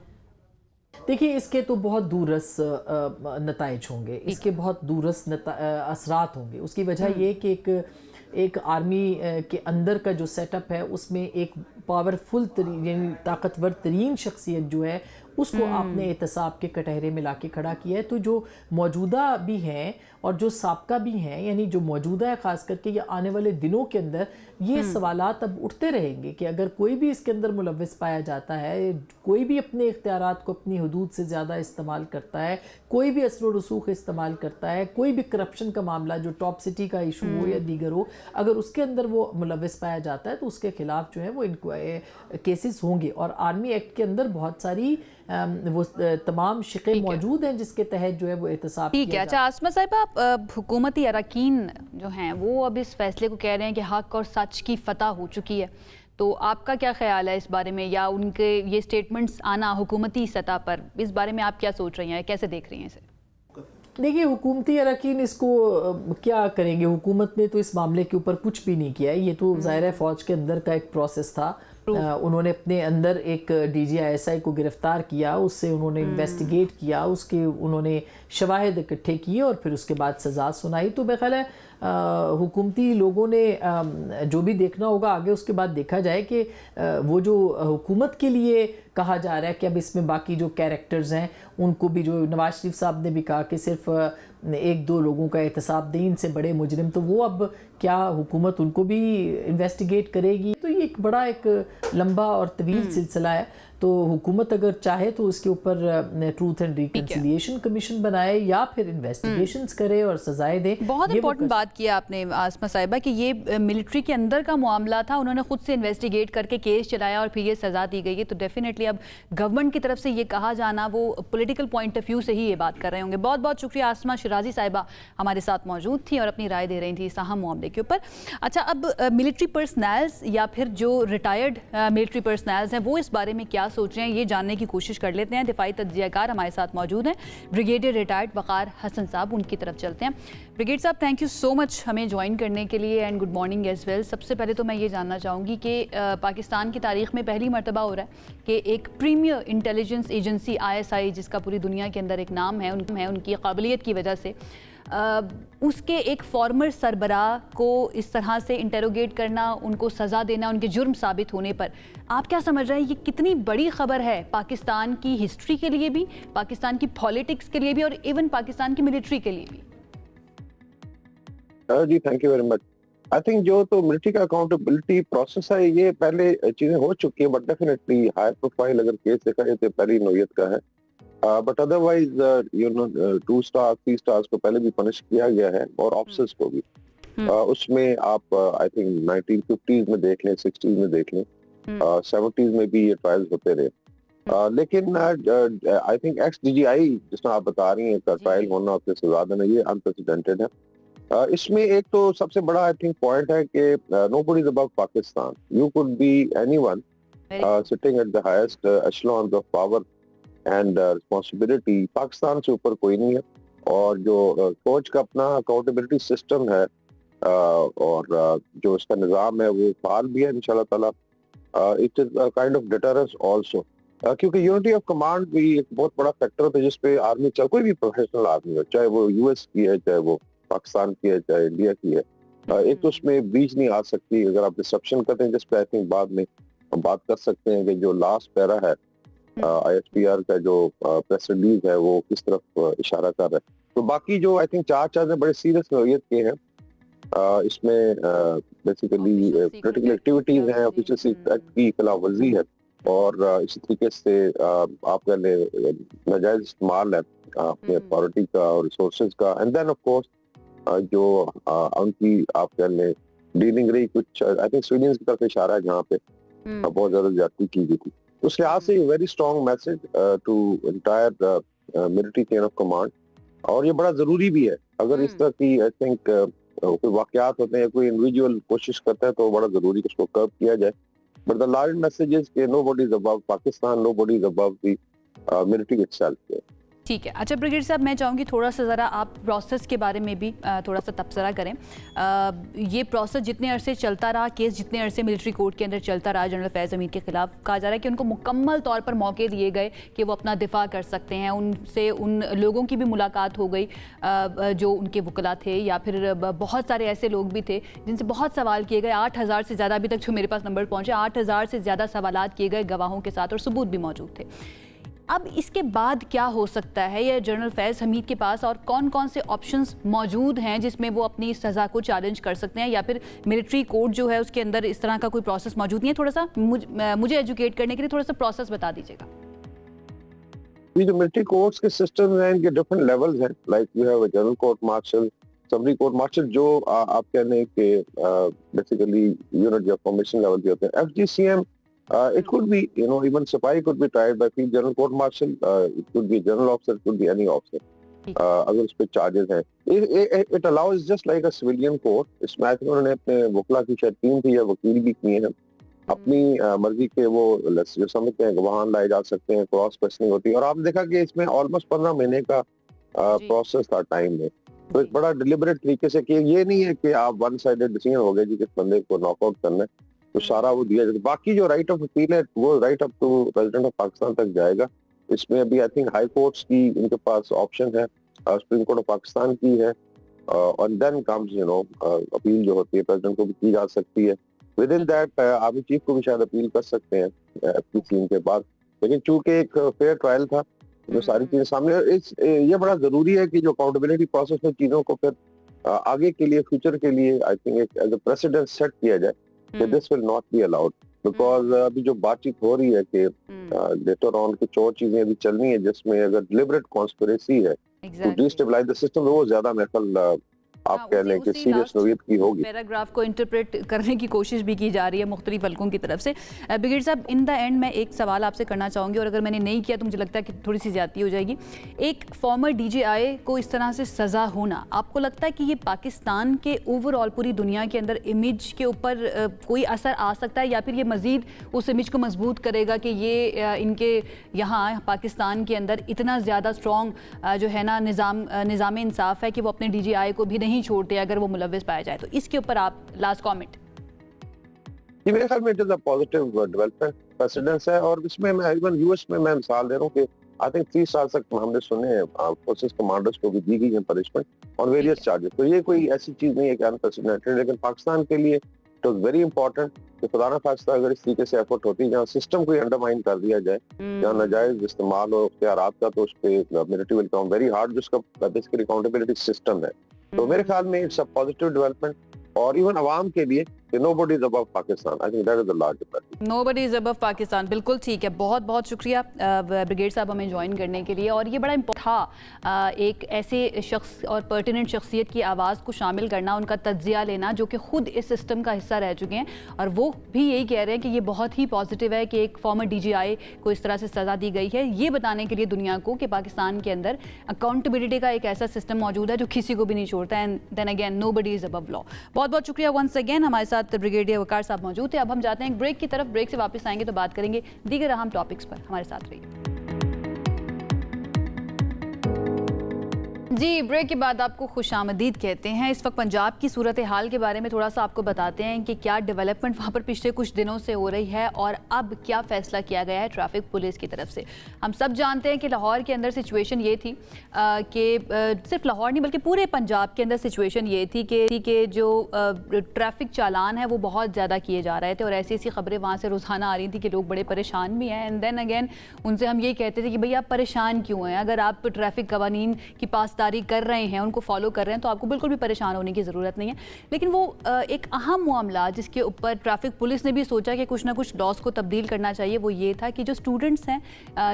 देखिए, इसके तो बहुत दूररस नताइज होंगे, इसके बहुत दूररस असरात होंगे। उसकी वजह ये कि एक आर्मी के अंदर का जो सेटअप है उसमें एक पावरफुल यानी ताकतवर तरीन शख्सियत जो है उसको आपने एहतसाब के कटहरे में लाके खड़ा किया है। तो जो मौजूदा भी हैं और जो साबका भी हैं, यानी जो मौजूदा है ख़ास करके या आने वाले दिनों के अंदर ये सवालात अब उठते रहेंगे कि अगर कोई भी इसके अंदर मुलव्विस पाया जाता है, कोई भी अपने इख्तियारात को अपनी हदूद से ज़्यादा इस्तेमाल करता है, कोई भी असर रसूख इस्तेमाल करता है, कोई भी करप्शन का मामला जो टॉप सिटी का इशू हो या दीगर हो, अगर उसके अंदर वो मुलव्विस पाया जाता है तो उसके खिलाफ जो है वो केसेस होंगे। और आर्मी एक्ट के अंदर बहुत सारी वो तमाम शिक़े मौजूद हैं जिसके तहत जो है वो एहतसाब किया जाए। अच्छा आसमा साहिबा, हुकूमती अरकान जो हैं वो अब इस फैसले को कह रहे हैं कि हक और सच की फतह हो चुकी है, तो आपका क्या ख्याल है इस बारे में, या उनके ये स्टेटमेंट्स आना हुकूमती सतह पर, इस बारे में आप क्या सोच रही हैं, कैसे देख रही हैं इसे? देखिए, हुकूमती अरकान इसको क्या करेंगे, हुकूमत ने तो इस मामले के ऊपर कुछ भी नहीं किया है। ये तो ज़ाहिर है फ़ौज के अंदर का एक प्रोसेस था। उन्होंने अपने अंदर एक DGI को गिरफ्तार किया, उससे उन्होंने इन्वेस्टिगेट किया, उसके उन्होंने शवाहिद इकट्ठे किए और फिर उसके बाद सज़ा सुनाई। तो मेरा ख्याल है हुकूमती लोगों ने जो भी देखना होगा आगे, उसके बाद देखा जाए कि वो जो हुकूमत के लिए कहा जा रहा है कि अब इसमें बाकी जो कैरेक्टर्स हैं उनको भी, जो नवाज शरीफ साहब ने भी कहा कि सिर्फ 1-2 लोगों का एहतसाब दें, इनसे बड़े मुजरिम, तो वो अब क्या हुकूमत उनको भी इन्वेस्टिगेट करेगी? तो ये एक बड़ा एक लंबा और तवील सिलसिला है। तो हुकूमत अगर चाहे तो उसके ऊपर ट्रूथ एंड रिकन्सिलिएशन कमीशन बनाए या फिर इन्वेस्टिगेशंस करे और सजाएं दे। बहुत इंपॉर्टेंट बात किया आपने आसमा साहिबा कि ये मिलिट्री के अंदर का मामला था, उन्होंने खुद से इन्वेस्टिगेट करके केस चलाया और फिर ये सज़ा दी गई है। तो डेफिनेटली अब गवर्नमेंट की तरफ से ये कहा जाना, वो पॉलिटिकल पॉइंट ऑफ व्यू से ही ये बात कर रहे होंगे। बहुत बहुत शुक्रिया आसमा शिराजी साहिबा हमारे साथ मौजूद थी और अपनी राय दे रही थी इस अहम मामले के ऊपर। अच्छा, अब मिलिट्री पर्सनल्स या फिर जो रिटायर्ड मिलिट्री पर्सनल्स हैं वो इस बारे में क्या सोच रहे हैं, ये जानने की कोशिश कर लेते हैं। दिफाई तज्जियाकार हमारे साथ मौजूद हैं, ब्रिगेडियर रिटायर्ड वक़ार हसन साहब, उनकी तरफ चलते हैं। ब्रिगेड साहब, थैंक यू सो मच हमें ज्वाइन करने के लिए and good morning as well. सबसे पहले तो मैं ये जानना चाहूँगी कि पाकिस्तान की तारीख़ में पहली मरतबा हो रहा है कि एक प्रीमियर इंटेलिजेंस एजेंसी ISI, जिसका पूरी दुनिया के अंदर एक नाम है, उनकी काबिलियत की वजह से उसके एक फॉर्मर सरबराह को इस तरह से इंटेरोगेट करना, उनको सज़ा देना उनके जुर्म साबित होने पर, आप क्या समझ रहे हैं ये कितनी बड़ी खबर है पाकिस्तान की हिस्ट्री के लिए भी, पाकिस्तान की पॉलिटिक्स के लिए भी और इवन पाकिस्तान की मिलिट्री के लिए भी? जी thank you very much. I think जो तो मिलिट्री का अकाउंटेबिलिटी प्रोसेस है ये पहले चीजें हो चुकी है, बट डेफिनेटली हाई प्रोफाइल अगर केस देखा जाए तो पहली नौयत का है। बट अदरवाइज 2 स्टार 3 स्टार्स को पहले भी पनिश किया गया है और ऑफिसर्स को भी। उसमें आप आई थिंक 1950s में देख लें, 60s में देख लें, 70s में भी ये ट्रायल्स होते रहे। लेकिन आई थिंक एक्स DGI जिसमें आप बता रही हैं का ट्रायल होना आपके सजा देना, ये अनप्रेसिडेंटेड है। इसमें एक तो सबसे बड़ा आई थिंक पॉइंट है कि nobody is above Pakistan. You could be anyone sitting at the highest echelons of power and responsibility, Pakistan से ऊपर कोई नहीं है। और जो फौज का अपना अकाउंटेबिलिटी सिस्टम है और जो इसका निज़ाम है वो फाल भी है इंशाल्लाह ताला। It is kind of deterrence also, क्योंकि यूनिटी ऑफ कमांड भी एक बहुत बड़ा फैक्टर होता है जिसपे आर्मी, चाहे कोई भी प्रोफेशनल आर्मी हो, चाहे वो US की है, चाहे वो पाकिस्तान की है, चाहे इंडिया की है, एक तो उसमें बीच नहीं आ सकती अगर आप डिसरप्शन करते हैं, जिसपे आई थिंक बाद में हम बात कर सकते हैं कि जो लास्ट पैरा है ISPR का जो प्रेस रिलीज है वो किस तरफ इशारा कर रहा है। तो बाकी जो आई थिंक चार चार्ज बड़े सीरियस नौयत के हैं, इसमें बेसिकली पोलिटिकल एक्टिविटीज हैं, ऑफिशियल एक्ट की खिलाफ वर्जी है और इसी तरीके से आप कह ले नाजायज इस्तेमाल है अपनी अथॉरिटी का और रिसोर्सेज का। एंड देन ऑफ कोर्स जो उनकी आप कह ले डीलिंग रही कुछ आई थिंक सिविलियंस की तरफ इशारा है जहाँ पे बहुत ज्यादा ज्यादती की गई थी। उस लिहाज से very strong message to entire military chain of command, और ये बड़ा जरूरी भी है। अगर इस तरह की आई थिंक कोई वाकयात होते हैं, कोई इंडिविजुअल कोशिश करता है तो बड़ा जरूरी है उसको कर्व किया जाए। But the large message is कि nobody is above Pakistan, nobody is above the military itself. ठीक है। अच्छा ब्रिगेडियर साहब, मैं चाहूँगी थोड़ा सा ज़रा आप प्रोसेस के बारे में भी थोड़ा सा तबसरा करें। ये प्रोसेस जितने अरसे चलता रहा, केस जितने अरसे मिलिट्री कोर्ट के अंदर चलता रहा जनरल फैज़ हमीद के खिलाफ, कहा जा रहा है कि उनको मुकम्मल तौर पर मौके दिए गए कि वो अपना दिफा कर सकते हैं। उनसे उन लोगों की भी मुलाकात हो गई जो उनके वकला थे, या फिर बहुत सारे ऐसे लोग भी थे जिनसे बहुत सवाल किए गए। 8000 से ज़्यादा अभी तक जो मेरे पास नंबर पहुँचे, 8000 से ज़्यादा सवालात किए गए गवाहों के साथ, और सबूत भी मौजूद थे। अब इसके बाद क्या हो सकता है ये जनरल फैज़ हमीद के पास, और कौन कौन से ऑप्शंस मौजूद हैं जिसमें वो अपनी सज़ा को चैलेंज कर सकते हैं, या फिर मिलिट्री कोर्ट जो है उसके अंदर इस तरह का कोई प्रोसेस मौजूद नहीं है? थोड़ा सा मुझे एजुकेट करने के लिए थोड़ा सा प्रोसेस बता दीजिएगा। ये जो मिलिट्री कोर्ट्स के सिस्टम हैं इनके डिफरेंट लेवल्स हैं। Like we have a general court martial, summary court martial, जो आप कहने के बेसिकली यूनिट जो फॉर्मेशन लेवल के होते हैं। FGCM it could be, you know, even Sipahi could be tried by field general court martial. It could be a general officer, it could be any officer. अगर उस पे charges हैं, it allows just like a civilian court. इसमें I think उन्होंने अपने वकला की शायद टीम थी या वकील भी किए हैं, अपनी मर्जी के वो जो समझते हैं वहाँ लाए जा सकते हैं, क्रॉस क्वेश्चनिंग होती है। और आपने देखा कि इसमें ऑलमोस्ट 15 महीने का प्रोसेस था टाइम में। तो इस बड़ा डिलिबरेट तरीके से कि ये नहीं है कि आप वन साइडेड डिसीजन हो गए जी किस बंदे को नॉकआउट करना है, तो सारा वो दिया जाता है। बाकी जो राइट ऑफ अपील है वो right up to president of Pakistan तक जाएगा। इसमें अभी आई थिंक हाई कोर्ट्स की इनके पास ऑप्शन है, सुप्रीम कोर्ट ऑफ पाकिस्तान की है, और then comes you know appeal जो होती है प्रेसिडेंट को भी की जा सकती है। With in that army chief को भी शायद अपील कर सकते हैं FPCM के बाद। लेकिन चूंकि एक फेयर ट्रायल था, जो सारी चीजें सामने, ये बड़ा जरूरी है कि जो अकाउंटेबिलिटी प्रोसेस में चीजों को फिर आगे के लिए, फ्यूचर के लिए आई थिंक एक एज अ प्रेसिडेंट सेट किया जाए कि this will not be allowed. Because अभी जो बातचीत हो रही है कि लेटर ऑन कुछ और चीजें अभी चलनी है जिसमें अगर डिलिबरेट कॉन्स्पिरेसी है टू डिस्टेबलाइज द सिस्टम, वो ज्यादा महफल आप कह लें कि सीरियस नोयत की होगी। पैराग्राफ को इंटरप्रेट करने की कोशिश भी की जा रही है मुख्तलिफ हल्कों की तरफ से। ब्रिगेडियर साहब, इन द एंड मैं एक सवाल आपसे करना चाहूँगी, और अगर मैंने नहीं किया तो मुझे लगता है कि थोड़ी सी ज्यादती हो जाएगी। एक फॉर्मर DGI को इस तरह से सज़ा होना, आपको लगता है कि ये पाकिस्तान के ओवरऑल पूरी दुनिया के अंदर इमेज के ऊपर कोई असर आ सकता है, या फिर ये मज़ीद उस इमेज को मजबूत करेगा कि ये इनके यहाँ पाकिस्तान के अंदर इतना ज़्यादा स्ट्रॉन्ग जो है ना निज़ाम इंसाफ है कि वो अपने DGI को भी नहीं छोड़ते अगर वो मुलव्विस पाया जाए? तो इसके ऊपर आप लास्ट कमेंट। ये मेरे ख्याल में it is a positive development precedence है, और इसमें मैं इवन US में मैं मिसाल दे रहा हूँ कि आई थिंक 30 साल तक हमने सुने हैं फोर्सेस कमांडर्स को भी दी गई है पनिशमेंट ऑन वेरियस चार्जेस। तो ये कोई ऐसी चीज नहीं है कि अनप्रेसिडेंटेड, लेकिन पाकिस्तान के लिए इट वाज वेरी इंपॉर्टेंट कि खुदा न खास्ता अगर इस तरीके से एफर्ट होती है जहाँ सिस्टम को अंडरमाइन कर दिया जाए, जहाँ नाजायज इस्तेमाल हो इख्तियारात का, तो उस पर military will come very hard, जिसका बेसिकली अकाउंटेबिलिटी सिस्टम है। तो मेरे ख्याल में इट्स अ पॉजिटिव डेवलपमेंट, और इवन अवाम के लिए nobody is above Pakistan. I think that is the larger message. Nobody is above Pakistan. बिल्कुल ठीक है। बहुत बहुत शुक्रिया ब्रिगेड साहब हमें ज्वाइन करने के लिए, और ये बड़ा इम्पोर्टेंट था एक ऐसे शख्स और पर्टिनेंट शख्सियत की आवाज़ को शामिल करना, उनका तज्जिया लेना, जो कि ख़ुद इस सिस्टम का हिस्सा रह चुके हैं, और वो भी यही कह रहे हैं कि ये बहुत ही पॉजिटिव है कि एक फॉर्मर DGI को इस तरह से सज़ा दी गई है, ये बताने के लिए दुनिया को कि पाकिस्तान के अंदर अकाउंटेबिलिटी का एक ऐसा सिस्टम मौजूद है जो किसी को भी नहीं छोड़ता, and then again nobody is above law. बहुत बहुत शुक्रिया वंस अगेन, हमारे साथ ब्रिगेडियर वकार साहब मौजूद थे। अब हम जाते हैं एक ब्रेक की तरफ, ब्रेक से वापस आएंगे तो बात करेंगे दीगर अहम टॉपिक्स पर। हमारे साथ रहिए। जी, ब्रेक के बाद आपको खुशामदीद कहते हैं। इस वक्त पंजाब की सूरत हाल के बारे में थोड़ा सा आपको बताते हैं कि क्या डेवलपमेंट वहाँ पर पिछले कुछ दिनों से हो रही है और अब क्या फ़ैसला किया गया है ट्रैफिक पुलिस की तरफ से। हम सब जानते हैं कि लाहौर के अंदर सिचुएशन ये थी कि सिर्फ लाहौर नहीं बल्कि पूरे पंजाब के अंदर सिचुएशन ये थी कि जो ट्रैफिक चालान है वो बहुत ज़्यादा किए जा रहे थे, और ऐसी ऐसी खबरें वहाँ से रोज़ाना आ रही थी कि लोग बड़े परेशान भी हैं। एंड देन अगेन उनसे हम ये कहते थे कि भाई आप परेशान क्यों हैं, अगर आप ट्रैफिक कवानीन की पासदारी कर रहे हैं, उनको फॉलो कर रहे हैं, तो आपको बिल्कुल भी परेशान होने की ज़रूरत नहीं है। लेकिन वो एक अहम मामला जिसके ऊपर ट्रैफिक पुलिस ने भी सोचा कि कुछ ना कुछ लॉस को तब्दील करना चाहिए, वो ये था कि जो स्टूडेंट्स हैं,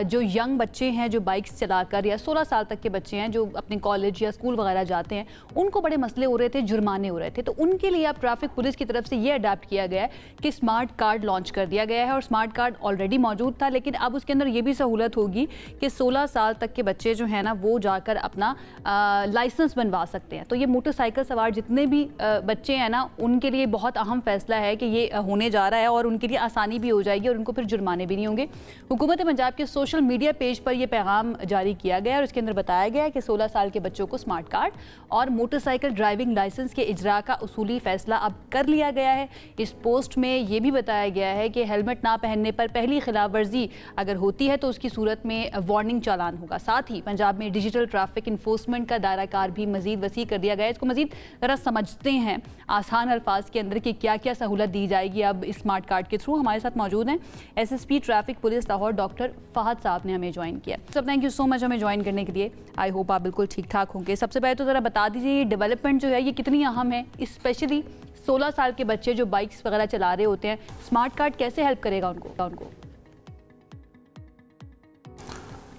जो यंग बच्चे हैं, जो बाइक्स चलाकर, या 16 साल तक के बच्चे हैं जो अपने कॉलेज या स्कूल वगैरह जाते हैं, उनको बड़े मसले हो रहे थे, जुर्माने हो रहे थे। तो उनके लिए अब ट्रैफिक पुलिस की तरफ से ये अडेप्ट किया गया है कि स्मार्ट कार्ड लॉन्च कर दिया गया है, और स्मार्ट कार्ड ऑलरेडी मौजूद था, लेकिन अब उसके अंदर ये भी सहूलत होगी कि 16 साल तक के बच्चे जो हैं ना, वो जाकर अपना लाइसेंस बनवा सकते हैं। तो ये मोटरसाइकिल सवार जितने भी बच्चे हैं ना, उनके लिए बहुत अहम फैसला है कि ये होने जा रहा है, और उनके लिए आसानी भी हो जाएगी और उनको फिर जुर्माने भी नहीं होंगे। हुकूमत पंजाब के सोशल मीडिया पेज पर यह पैगाम जारी किया गया है, और इसके अंदर बताया गया है कि 16 साल के बच्चों को स्मार्ट कार्ड और मोटरसाइकिल ड्राइविंग लाइसेंस के इजरा का उसूली फैसला अब कर लिया गया है। इस पोस्ट में यह भी बताया गया है कि हेलमेट ना पहनने पर पहली खिलाफ वर्जी अगर होती है तो उसकी सूरत में वार्निंग चालान होगा। साथ ही पंजाब में डिजिटल ट्रैफिक इन्फोर्समेंट का दायरा कार भी मजीद वसी कर दिया गया है। इसको मजीद ज़रा समझते हैं आसान अल्फाज के अंदर कि क्या क्या सहूलत दी जाएगी अब इस स्मार्ट कार्ड के थ्रू। हमारे साथ मौजूद हैं SSP traffic police Lahore doctor Fahad साहब ने हमें ज्वाइन किया। सब थैंक यू सो मच हमें ज्वाइन करने के लिए। आई होप आप बिल्कुल ठीक ठाक होंगे। सबसे पहले तो ज़रा बता दीजिए ये डेवलपमेंट जो है ये कितनी अहम है, स्पेशली 16 साल के बच्चे जो बाइक्स वगैरह चला रहे होते हैं, स्मार्ट कार्ड कैसे हेल्प करेगा उनको?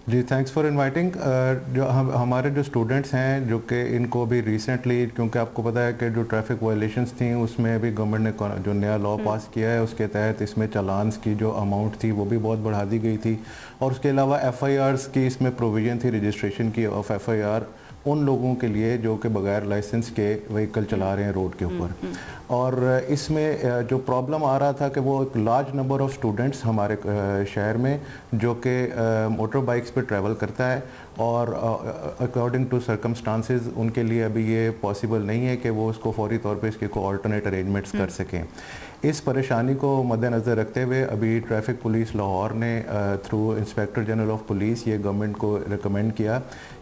जी, थैंक्स फॉर इनवाइटिंग। जो हमारे जो स्टूडेंट्स हैं जो कि इनको भी रिसेंटली, क्योंकि आपको पता है कि जो ट्रैफिक वायलेशंस थी उसमें भी गवर्नमेंट ने जो नया लॉ पास किया है उसके तहत इसमें चालान्स की जो अमाउंट थी वो भी बहुत बढ़ा दी गई थी, और उसके अलावा FIRs की इसमें प्रोविज़न थी, रजिस्ट्रेशन की ऑफ FIR उन लोगों के लिए जो कि बगैर लाइसेंस के व्हीकल चला रहे हैं रोड के ऊपर। और इसमें जो प्रॉब्लम आ रहा था कि वो एक लार्ज नंबर ऑफ स्टूडेंट्स हमारे शहर में जो कि मोटर बाइक्स पे ट्रैवल करता है, और अकॉर्डिंग टू सर्कमस्टांसेस उनके लिए अभी ये पॉसिबल नहीं है कि वो उसको फौरी तौर पे इसके को अल्टरनेट अरेंजमेंट्स कर सकें। इस परेशानी को मद्देनज़र रखते हुए अभी ट्रैफिक पुलिस लाहौर ने through inspector general of police ये गवर्नमेंट को रिकमेंड किया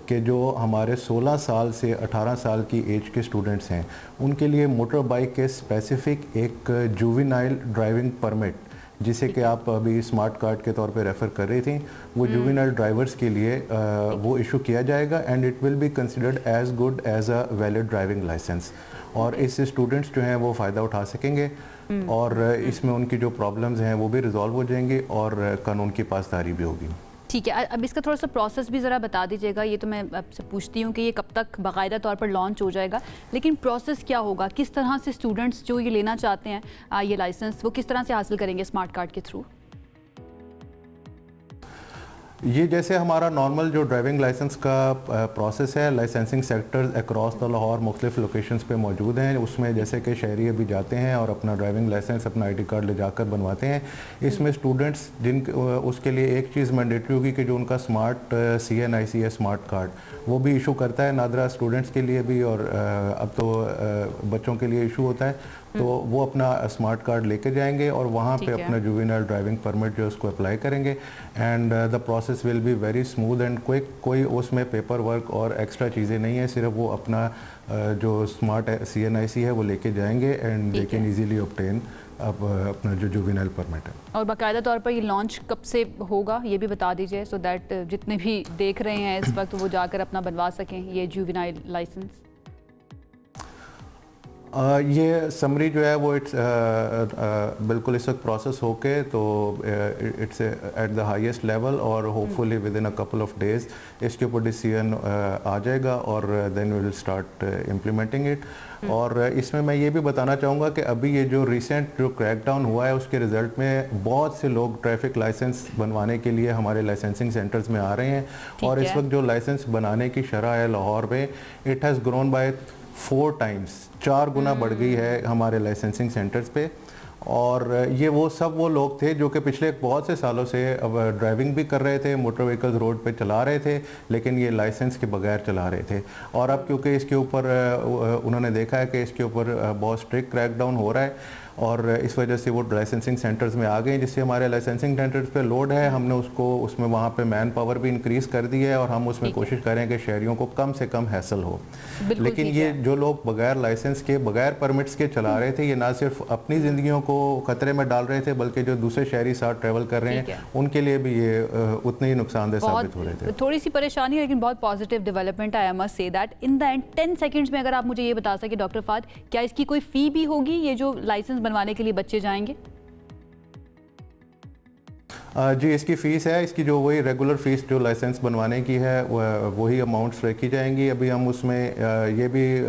कि जो हमारे 16 साल से 18 साल की एज के स्टूडेंट्स हैं उनके लिए मोटर बाइक के स्पेसिफ़िक एक जुवेनाइल ड्राइविंग परमिट, जिसे कि आप अभी स्मार्ट कार्ड के तौर पे रेफ़र कर रही थी, वो जुवेनाइल ड्राइवर्स के लिए वो इशू किया जाएगा, and it will be considered as good as a valid driving license. और इससे स्टूडेंट्स जो हैं वो फ़ायदा उठा सकेंगे, और इसमें उनकी जो प्रॉब्लम्स हैं वो भी रिजॉल्व हो जाएंगी और कानून की पासदारी भी होगी। ठीक है, अब इसका थोड़ा सा प्रोसेस भी ज़रा बता दीजिएगा। ये तो मैं आपसे पूछती हूँ कि ये कब तक बाकायदा तौर पर लॉन्च हो जाएगा, लेकिन प्रोसेस क्या होगा, किस तरह से स्टूडेंट्स जो ये लेना चाहते हैं ये लाइसेंस, वो किस तरह से हासिल करेंगे स्मार्ट कार्ड के थ्रू? ये जैसे हमारा नॉर्मल जो ड्राइविंग लाइसेंस का प्रोसेस है, licensing sectors across the Lahore मुख्तलिफ लोकेशंस पे मौजूद हैं। उसमें जैसे कि शहरी अभी जाते हैं और अपना ड्राइविंग लाइसेंस, अपना ID कार्ड ले जाकर बनवाते हैं। इसमें स्टूडेंट्स उसके लिए एक चीज़ मैंडेटरी होगी कि जो उनका स्मार्ट CNIC है स्मार्ट कार्ड, वो भी इशू करता है नादरा स्टूडेंट्स के लिए भी, और अब तो बच्चों के लिए इशू होता है, तो वो अपना स्मार्ट कार्ड लेके जाएंगे और वहाँ पे अपना जुवेनाइल ड्राइविंग परमिट जो उसको अप्लाई करेंगे, and the process will be very smooth and quick. कोई उसमें पेपर वर्क और एक्स्ट्रा चीज़ें नहीं है, सिर्फ वो अपना जो स्मार्ट CNIC है वो लेके जाएंगे and they can easily obtain अब अपना जो जुवेनाइल परमिट है। और बाकायदा तौर पर ये लॉन्च कब से होगा ये भी बता दीजिए, सो दैट जितने भी देख रहे हैं इस वक्त वो जाकर अपना बनवा सकें ये जुवेनाइल लाइसेंस। ये समरी जो है वो बिल्कुल इस वक्त प्रोसेस होके तो it's at the highest level और hopefully within a couple of days इसके ऊपर डिसीजन आ जाएगा और then we will start implementing it. और इसमें मैं ये भी बताना चाहूँगा कि अभी ये जो रिसेंट जो क्रैकडाउन हुआ है उसके रिजल्ट में बहुत से लोग ट्रैफिक लाइसेंस बनवाने के लिए हमारे लाइसेंसिंग सेंटर्स में आ रहे हैं और इस वक्त जो लाइसेंस बनाने की शरह है लाहौर में it has grown by 4 times, 4 गुना बढ़ गई है हमारे लाइसेंसिंग सेंटर्स पे। और ये वो लोग थे जो कि पिछले बहुत से सालों से अब ड्राइविंग भी कर रहे थे, मोटर व्हीकल्स रोड पे चला रहे थे, लेकिन ये लाइसेंस के बगैर चला रहे थे। और अब क्योंकि इसके ऊपर उन्होंने देखा है कि इसके ऊपर बहुत स्ट्रिक्ट क्रैकडाउन हो रहा है और इस वजह से वो लाइसेंसिंग सेंटर्स में आ गए, जिससे हमारे लाइसेंसिंग सेंटर्स पे लोड है। हमने उसमें वहाँ पे मैन पावर भी इंक्रीज़ कर दी है और हम उसमें कोशिश करें कि शहरियों को कम से कम हैसल हो। लेकिन ये जो लोग बगैर लाइसेंस के, बगैर परमिट्स के चला रहे थे, ये ना सिर्फ अपनी ज़िंदगियों को ख़तरे में डाल रहे थे बल्कि जो दूसरे शहरी साथ ट्रैवल कर रहे हैं उनके लिए भी ये उतने ही नुकसानदेह साबित हो रहे थे। थोड़ी सी परेशानी लेकिन बहुत positive development I must say that. In the end 10 seconds में अगर आप मुझे ये बता सके डॉक्टर फाद, क्या इसकी कोई फ़ी भी होगी, ये जो लाइसेंस बनवाने के लिए बच्चे जाएंगे? जी इसकी फ़ीस है, इसकी जो वही रेगुलर फ़ीस जो लाइसेंस बनवाने की है वही अमाउंट्स रखी जाएंगी। अभी हम उसमें ये भी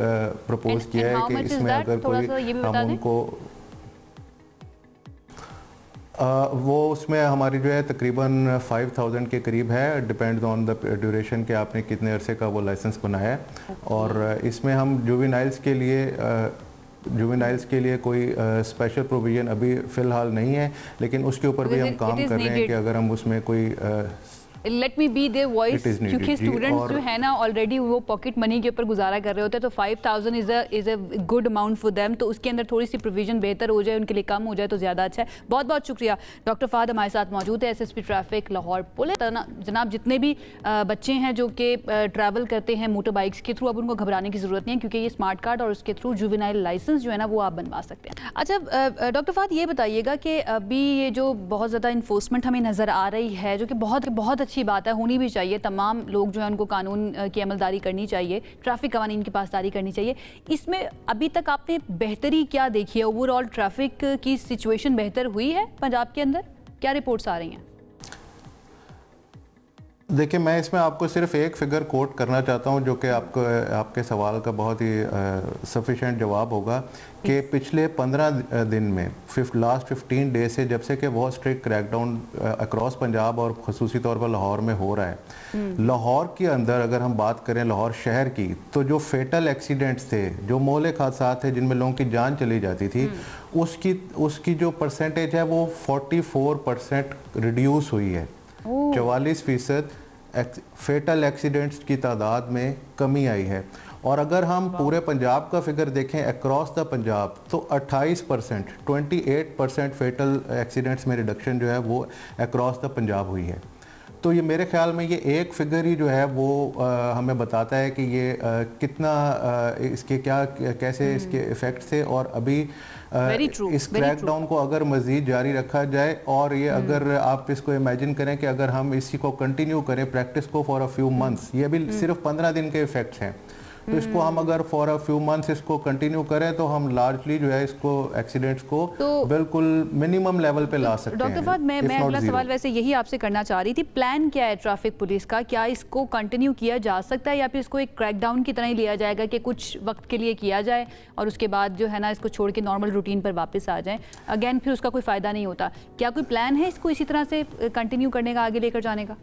प्रपोज किया है कि इसमें अगर कोई हम उनको वो उसमें हमारी जो है तकरीबन 5000 के करीब है, डिपेंड्स ऑन द ड्यूरेशन के आपने कितने अरसे का वो लाइसेंस बनाया है। और इसमें हम जुवेनाइल्स के लिए कोई स्पेशल प्रोविज़न अभी फ़िलहाल नहीं है, लेकिन उसके ऊपर भी हम काम कर रहे हैं कि अगर हम उसमें कोई let me be their voice, क्योंकि स्टूडेंट्स जो है ना ऑलरेडी वो पॉकेट मनी के ऊपर गुजारा कर रहे होते हैं, तो 5000 is a good amount for them. तो उसके अंदर थोड़ी सी प्रोविजन बेहतर हो जाए, उनके लिए कम हो जाए तो ज़्यादा अच्छा है। बहुत बहुत शुक्रिया। डॉक्टर फाहद हमारे साथ मौजूद है, एसएसपी ट्रैफिक लाहौर पुलिस। जनाब जितने भी बच्चे हैं जो कि ट्रैवल करते हैं मोटर बाइक्स के थ्रू, अब उनको घबराने की ज़रूरत नहीं है क्योंकि ये स्मार्ट कार्ड और उसके थ्रू जुवेनाइल लाइसेंस जो है ना वो आप बनवा सकते हैं। अच्छा डॉक्टर फाहद ये बताइएगा कि अभी ये जो बहुत ज़्यादा इन्फोर्समेंट हमें नज़र आ रही है, जो कि बहुत अच्छी बात है, होनी भी चाहिए, तमाम लोग जो है उनको कानून की अमलदारी करनी चाहिए, ट्रैफिक कवानीन की पासदारी करनी चाहिए। इसमें अभी तक आपने बेहतरी क्या देखी है? ओवरऑल ट्रैफिक की सिचुएशन बेहतर हुई है पंजाब के अंदर? क्या रिपोर्ट्स आ रही हैं? देखिए मैं इसमें आपको सिर्फ एक फिगर कोट करना चाहता हूं जो कि आपके सवाल का बहुत ही सफिशेंट जवाब होगा कि पिछले 15 दिन में लास्ट 15 डेज से जब से कि बहुत स्ट्रिक्ट क्रैकडाउन अक्रॉस पंजाब और ख़ुसूसी तौर पर लाहौर में हो रहा है, लाहौर के अंदर अगर हम बात करें लाहौर शहर की, तो जो फेटल एक्सीडेंट्स थे, जो मोहलिक हादसा थे जिनमें लोगों की जान चली जाती थी, उसकी जो परसेंटेज है वो 44% रिड्यूस हुई है। 44% फेटल एक्सीडेंट्स की तादाद में कमी आई है। और अगर हम पूरे पंजाब का फिगर देखें अक्रॉस द पंजाब, तो 28% फेटल एक्सीडेंट्स में रिडक्शन जो है वो अक्रॉस द पंजाब हुई है। तो ये मेरे ख्याल में ये एक फिगर ही जो है वो हमें बताता है कि ये कितना इसके कैसे इसके इफ़ेक्ट थे। और अभी इस क्रैकडाउन को अगर मज़ीद जारी रखा जाए और ये अगर आप इसको इमेजिन करें कि अगर हम इसी को कंटिन्यू करें प्रैक्टिस को फॉर अ फ्यू मंथ्स, ये भी सिर्फ 15 दिन के इफ़ेक्ट्स हैं, तो इसको हम अगर फॉर अ फ्यू मंथ्स इसको कंटिन्यू करें तो हम लार्जली जो है इसको एक्सीडेंट्स को बिल्कुल मिनिमम लेवल पे ला सकते हैं। डॉक्टर फाहद मैं अगला सवाल वैसे यही आपसे करना चाह रही थी, प्लान क्या है ट्रैफिक पुलिस का? क्या इसको कंटिन्यू किया जा सकता है या फिर इसको एक क्रैकडाउन की तरह ही लिया जाएगा कि कुछ वक्त के लिए किया जाए और उसके बाद जो है ना इसको छोड़ के नॉर्मल रूटीन पर वापस आ जाए, अगेन फिर उसका कोई फ़ायदा नहीं होता? क्या कोई प्लान है इसको इसी तरह से कंटिन्यू करने का, आगे लेकर जाने का?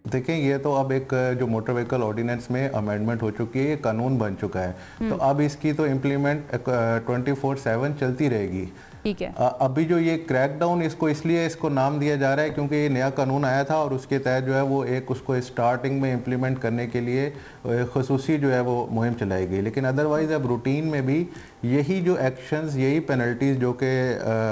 देखें ये तो अब एक जो मोटर व्हीकल ऑर्डिनेंस में अमेंडमेंट हो चुकी है, ये कानून बन चुका है, तो अब इसकी तो इम्प्लीमेंट 24/7 चलती रहेगी। ठीक है। अभी जो ये क्रैकडाउन इसको नाम दिया जा रहा है क्योंकि ये नया कानून आया था और उसके तहत जो है वो उसको स्टार्टिंग में इम्प्लीमेंट करने के लिए ख़ुसूसी जो है वो मुहिम चलाई गई। लेकिन अदरवाइज़ अब रूटीन में भी यही जो एक्शंस, यही पेनल्टीज़ जो कि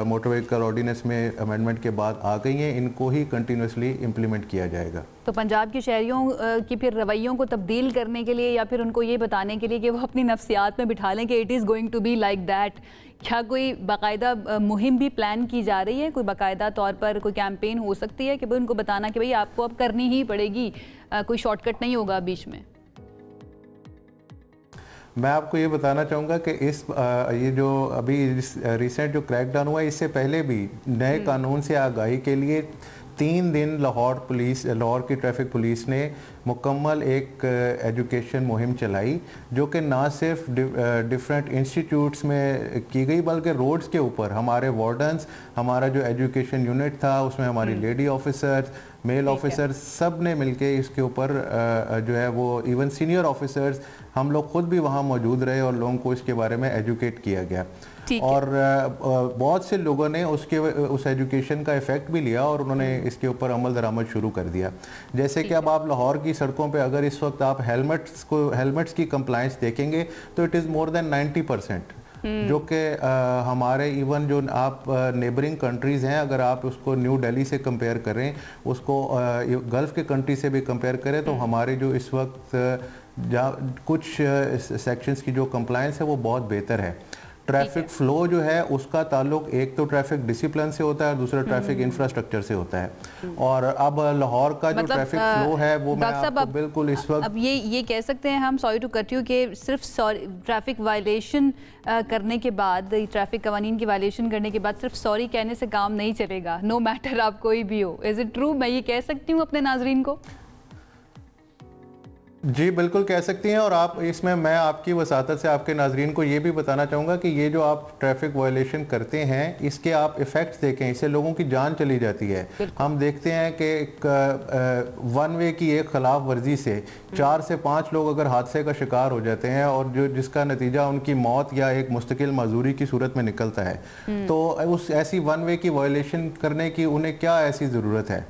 मोटर व्हीकल ऑर्डिनेंस में अमेंडमेंट के बाद आ गई हैं, इनको ही कंटिन्यूसली इम्प्लीमेंट किया जाएगा। तो पंजाब के शहरियों की फिर रवैयों को तब्दील करने के लिए या फिर उनको ये बताने के लिए कि वो अपनी नफ्सियात में बिठा लें कि it is going to be like that, क्या कोई बाकायदा मुहिम भी प्लान की जा रही है? कोई बाकायदा तौर पर कोई कैंपेन हो सकती है कि भाई उनको बताना कि भाई आपको अब करनी ही पड़ेगी, कोई शॉर्टकट नहीं होगा बीच में? मैं आपको ये बताना चाहूँगा कि ये जो अभी रिसेंट जो क्रैकडाउन हुआ, इससे पहले भी नए कानून से आगाही के लिए 3 दिन लाहौर की ट्रैफिक पुलिस ने मुकम्मल एक एजुकेशन मुहिम चलाई, जो कि ना सिर्फ डिफरेंट इंस्टीट्यूट्स में की गई बल्कि रोड्स के ऊपर हमारे वार्डन्स, हमारा जो एजुकेशन यूनिट था उसमें हमारी लेडी ऑफिसर्स, मेल ऑफिसर्स, सब ने मिलके इसके ऊपर जो है वो इवन सीनियर ऑफिसर्स, हम लोग खुद भी वहाँ मौजूद रहे और लोगों को इसके बारे में एजुकेट किया गया। और बहुत से लोगों ने उस एजुकेशन का इफेक्ट भी लिया और उन्होंने इसके ऊपर अमल दरामद शुरू कर दिया। जैसे कि अब आप लाहौर की सड़कों पे अगर इस वक्त आप हेलमेट्स की कंप्लायंस देखेंगे तो इट इज़ मोर देन 90%, जो कि हमारे इवन जो आप नेबरिंग कंट्रीज़ हैं, अगर आप उसको न्यू दिल्ली से कंपेयर करें, उसको गल्फ़ के कंट्री से भी कंपेयर करें, तो हमारे जो इस वक्त कुछ सेक्शंस की जो कंप्लायंस है वो बहुत बेहतर है। ट्रैफिक फ्लो जो है उसका ताल्लुक एक तो ट्रैफिक डिसिप्लिन से होता है, दूसरा ट्रैफिक इंफ्रास्ट्रक्चर से होता है। और अब लाहौर का जो ट्रैफिक फ्लो है वो मैं आपको बिल्कुल इस वक्त अब ये कह सकते हैं हम, सॉरी टू कट यू, कि सिर्फ ट्रैफिक वायलेशन करने के बाद, ट्रैफिक कवानीन की वायलेशन करने के बाद सिर्फ सॉरी कहने से काम नहीं चलेगा, नो मैटर आप कोई भी हो। Is it true? मैं ये कह सकती हूँ अपने नाजरीन को? जी बिल्कुल कह सकती हैं। और आप इसमें मैं आपकी वसातत से आपके नाजरीन को ये भी बताना चाहूँगा कि ये जो आप ट्रैफिक वायलेशन करते हैं इसके आप इफ़ेक्ट्स देखें, इससे लोगों की जान चली जाती है। हम देखते हैं कि वन वे की एक खिलाफ वर्जी से 4 से 5 लोग अगर हादसे का शिकार हो जाते हैं और जिसका नतीजा उनकी मौत या एक मुस्तकिल मजदूरी की सूरत में निकलता है, तो उस ऐसी वन वे की वायलेशन करने की उन्हें क्या ऐसी ज़रूरत है?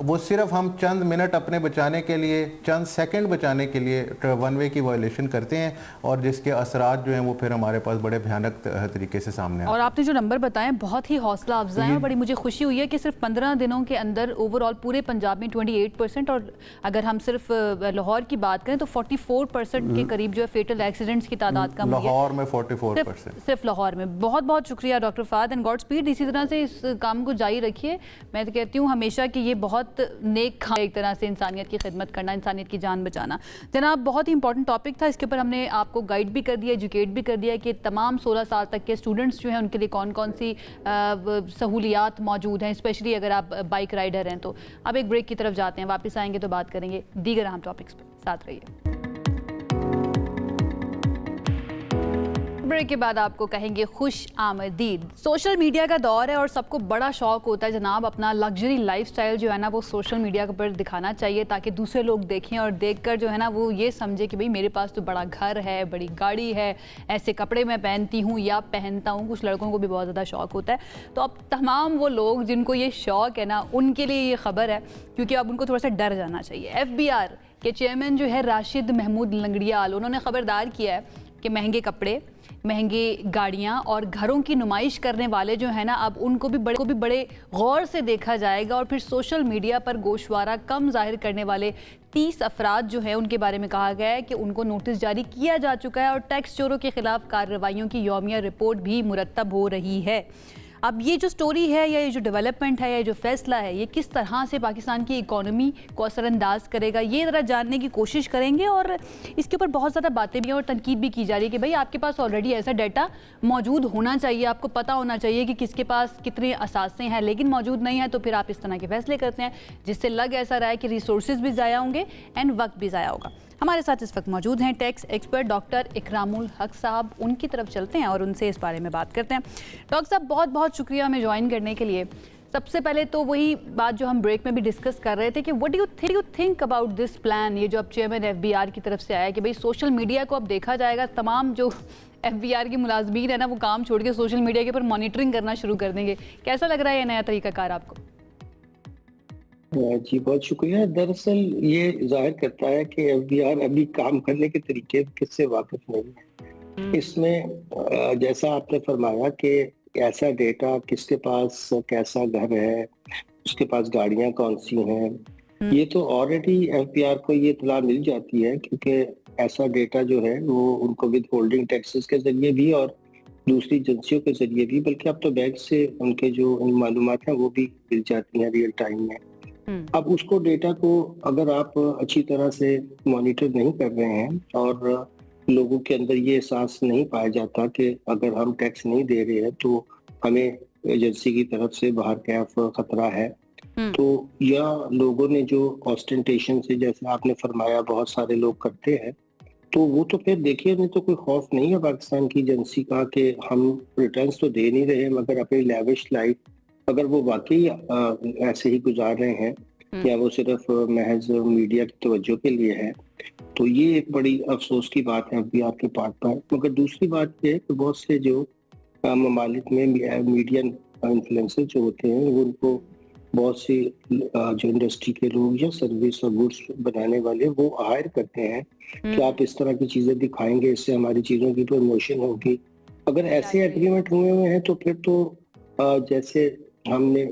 वो सिर्फ हम चंद मिनट अपने बचाने के लिए, चंद सेकंड बचाने के लिए वन वे की वायलेशन करते हैं और जिसके असरात जो हैं वो फिर हमारे पास बड़े भयानक तरीके से सामने आते हैं। और आपने जो नंबर बताए बहुत ही हौसला अफजा है और बड़ी मुझे खुशी हुई है कि सिर्फ 15 दिनों के अंदर ओवरऑल पूरे पंजाब में 28%, और अगर हम सिर्फ लाहौर की बात करें तो 44% के करीब जो है फेटल एक्सीडेंट्स की तादाद कम हुई है लाहौर में 44%, सिर्फ लाहौर में। बहुत बहुत शुक्रिया doctor Fahad and god speed. इसी तरह से इस काम को जारी रखिए। मैं तो कहती हूँ हमेशा कि ये बहुत नेक काम, एक तरह से इंसानियत की खिदमत करना, इंसानियत की जान बचाना। जनाब बहुत ही इंपॉर्टेंट टॉपिक था, इसके ऊपर हमने आपको गाइड भी कर दिया, एजुकेट भी कर दिया कि तमाम 16 साल तक के स्टूडेंट्स जो हैं उनके लिए कौन कौन सी सहूलियात मौजूद हैं, स्पेशली अगर आप बाइक राइडर हैं। तो अब एक ब्रेक की तरफ जाते हैं, वापस आएंगे तो बात करेंगे दीगर अहम टॉपिक्स पर। साथ रहिए। ब्रेक के बाद आपको कहेंगे खुश आमदीद। सोशल मीडिया का दौर है और सबको बड़ा शौक होता है जनाब अपना लग्जरी लाइफस्टाइल जो है ना वो सोशल मीडिया पर दिखाना चाहिए, ताकि दूसरे लोग देखें और देखकर जो है ना वो ये समझे कि भाई मेरे पास तो बड़ा घर है, बड़ी गाड़ी है, ऐसे कपड़े मैं पहनती हूँ या पहनता हूँ। कुछ लड़कों को भी बहुत ज़्यादा शौक होता है। तो अब तमाम वो लोग जिनको ये शौक है ना उनके लिए ये खबर है, क्योंकि अब उनको थोड़ा सा डर जाना चाहिए। FBI के चेयरमैन जो है राशिद महमूद लंगड़ियाल, उन्होंने खबरदार किया है कि महंगे कपड़े, महंगी गाड़ियां और घरों की नुमाइश करने वाले जो है ना अब उनको भी बड़े गौर से देखा जाएगा। और फिर सोशल मीडिया पर गोशवारा कम जाहिर करने वाले 30 अफराद जो है उनके बारे में कहा गया है कि उनको नोटिस जारी किया जा चुका है और टैक्स चोरों के खिलाफ कार्रवाइयों की यौमिया रिपोर्ट भी मुरतब हो रही है। अब ये जो स्टोरी है या ये जो डेवलपमेंट है या ये जो फैसला है ये किस तरह से पाकिस्तान की इकॉनमी को असरअंदाज करेगा, ये ज़रा जानने की कोशिश करेंगे। और इसके ऊपर बहुत ज़्यादा बातें भी और तनकीद भी की जा रही है कि भाई आपके पास ऑलरेडी ऐसा डाटा मौजूद होना चाहिए, आपको पता होना चाहिए कि किसके पास कितने असासे हैं, लेकिन मौजूद नहीं है तो फिर आप इस तरह के फैसले करते हैं जिससे लग ऐसा रहा है कि रिसोर्सेज भी ज़ाया होंगे एंड वक्त भी ज़ाया होगा। हमारे साथ इस वक्त मौजूद हैं टैक्स एक्सपर्ट डॉक्टर इकरामुल हक साहब, उनकी तरफ चलते हैं और उनसे इस बारे में बात करते हैं। डॉक्टर साहब बहुत बहुत शुक्रिया हमें ज्वाइन करने के लिए। सबसे पहले तो वही बात जो हम ब्रेक में भी डिस्कस कर रहे थे कि what do you think about this plan, ये जो अब चेयरमैन FBI की तरफ से आया कि भाई सोशल मीडिया को अब देखा जाएगा, तमाम जो FBI के मुलाजमीन है ना वो काम छोड़ के सोशल मीडिया के ऊपर मॉनिटरिंग करना शुरू कर देंगे। कैसा लग रहा है ये नया तरीकाकार आपको? जी बहुत शुक्रिया। दरअसल ये जाहिर करता है कि FBI अभी काम करने के तरीके किससे वाकिफ नहीं है। इसमें जैसा आपने फरमाया कि ऐसा डेटा किसके पास कैसा घर है, उसके पास गाड़ियां कौन सी हैं, ये तो ऑलरेडी FBI को ये इत्तला मिल जाती है, क्योंकि ऐसा डेटा जो है वो उनको विद होल्डिंग टैक्सेस के जरिए भी और दूसरी एजेंसियों के जरिए भी, बल्कि अब तो बैंक से उनके जो मालूमात हैं वो भी मिल जाती हैं रियल टाइम में। अब उसको डेटा को अगर आप अच्छी तरह से मॉनिटर नहीं कर रहे हैं और लोगों के अंदर ये एहसास नहीं पाया जाता कि अगर हम टैक्स नहीं दे रहे हैं तो हमें एजेंसी की तरफ से बाहर कैफ खतरा है। तो या लोगों ने जो ऑस्टेंटेशन से, जैसे आपने फरमाया, बहुत सारे लोग करते हैं, तो वो तो फिर देखिए, उन्हें तो कोई खौफ नहीं है पाकिस्तान की एजेंसी का कि हम रिटर्न्स तो दे नहीं रहे, मगर अपनी लैविश लाइफ अगर वो वाकई ऐसे ही गुजार रहे हैं या वो सिर्फ महज मीडिया की तवज्जो के लिए है, तो ये एक बड़ी अफसोस की बात है FBI के पार्ट पर। मगर दूसरी बात ये है कि बहुत से जो ममालिक में मीडिया इन्फ्लुएंसर जो होते हैं, वो उनको बहुत सी जो इंडस्ट्री के लोग या सर्विस और गुड्स बनाने वाले वो हायर करते हैं कि आप इस तरह की चीजें दिखाएंगे, इससे हमारी चीजों की प्रमोशन होगी। अगर ऐसे एग्रीमेंट हुए हुए हैं तो फिर तो जैसे हमने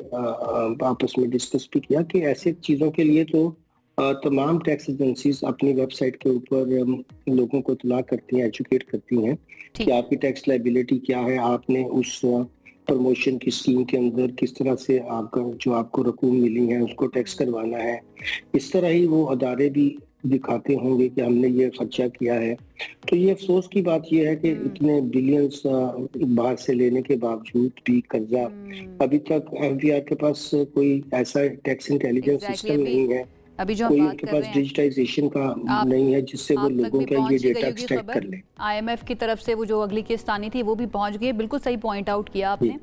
आपस में डिस्कस भी किया कि ऐसे चीजों के लिए तो तमाम टैक्स एजेंसीज अपनी वेबसाइट के ऊपर लोगों को इत्तला करती हैं, एजुकेट करती हैं कि आपकी टैक्स लायबिलिटी क्या है, आपने उस प्रमोशन की स्कीम के अंदर किस तरह से आपका जो आपको रकूम मिली है उसको टैक्स करवाना है। इस तरह ही वो अदारे भी दिखाते होंगे कि हमने ये खर्चा किया है। तो ये अफसोस की बात ये है कि इतने बिलियंस बाहर से लेने के बावजूद भी कर्जा अभी तक FBI के पास कोई ऐसा टैक्स इंटेलिजेंस सिस्टम नहीं है, अभी जो कोई हम उनके पास डिजिटाइजेशन का नहीं है जिससे वो लोगों का ये डेटा एक्सट्रैक्ट कर ले। IMF की तरफ से वो जो अगली किस्त आनी थी वो भी पहुंच गई। बिल्कुल सही पॉइंट आउट किया आपने।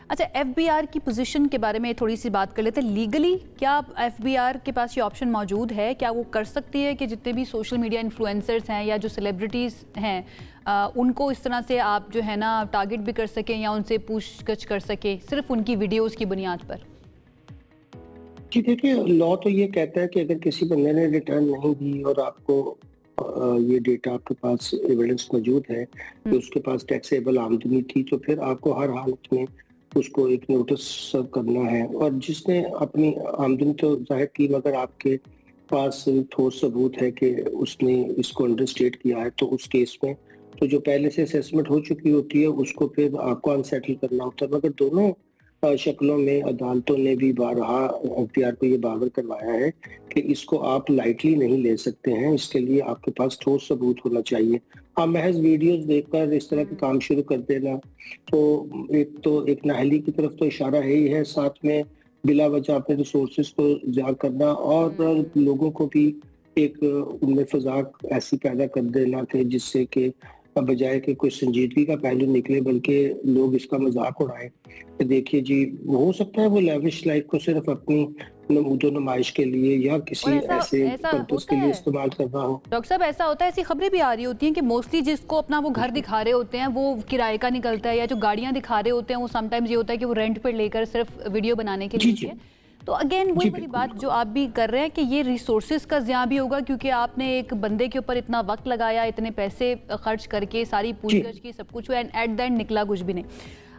अच्छा, FBR की पोजीशन के बारे में थोड़ी सी बात कर लेते हैं। लीगली क्या FBR के पास ये ऑप्शन मौजूद है? क्या वो कर सकती है कि जितने भी सोशल मीडिया इन्फ्लुएंसर्स हैं या जो सेलिब्रिटीज़ हैं उनको इस तरह से आप जो है ना टारगेट भी कर सकें या उनसे पूछगछ कर सके सिर्फ उनकी वीडियोज़ की बुनियाद पर? जी देखिए, लॉ तो ये कहता है कि अगर किसी बंदे ने रिटर्न नहीं दी और आपको ये डेटा आपके पास एविडेंस मौजूद है कि उसके पास टैक्सेबल आमदनी थी, तो फिर आपको हर हालत में उसको एक नोटिस सर्व करना है। और जिसने अपनी आमदनी तो जाहिर की, मगर आपके पास ठोस सबूत है कि उसने इसको अंडरस्टेट किया है, तो उस केस में तो जो पहले से असेसमेंट हो चुकी होती है उसको फिर आपको अनसेटल करना होता है। मगर दोनों शक्लों में अदालतों ने भी बारहा FBR को ये बावर करवाया है कि इसको आप लाइटली नहीं ले सकते हैं, इसके लिए आपके पास ठोस सबूत होना चाहिए। आप महज वीडियोस देखकर इस तरह के काम शुरू कर देना तो एक नाअहली की तरफ तो इशारा है ही है, साथ में बिला वजह अपने रिसोर्सेज को ज़ाया करना और लोगों को भी एक उनमें फजा ऐसी पैदा कर देना कि जिससे कि बजाय कि कोई संजीदगी का पहलू निकले बल्कि लोग इसका मजाक उड़ाएं। देखिए जी, हो सकता है वो लैविश लाइफ को सिर्फ अपनी नमूदो नुमाइश के लिए या किसी ऐसे पर्पस के लिए इस्तेमाल कर रहा हो। डॉक्टर साहब, ऐसा होता है, ऐसी खबरें भी आ रही होती हैं कि मोस्टली जिसको अपना वो घर दिखा रहे होते हैं वो किराए का निकलता है, या जो गाड़ियां दिखा रहे होते हैं वो समटाइम्स ये होता है कि वो रेंट पर लेकर सिर्फ वीडियो बनाने के लिए। तो अगेन वही वाली बात जो आप भी कर रहे हैं कि ये रिसोर्सेज का ज़िया भी होगा क्योंकि आपने एक बंदे के ऊपर इतना वक्त लगाया, इतने पैसे खर्च करके सारी पूछताछ की, सब कुछ हुआ, एंड एट द एंड निकला कुछ भी नहीं।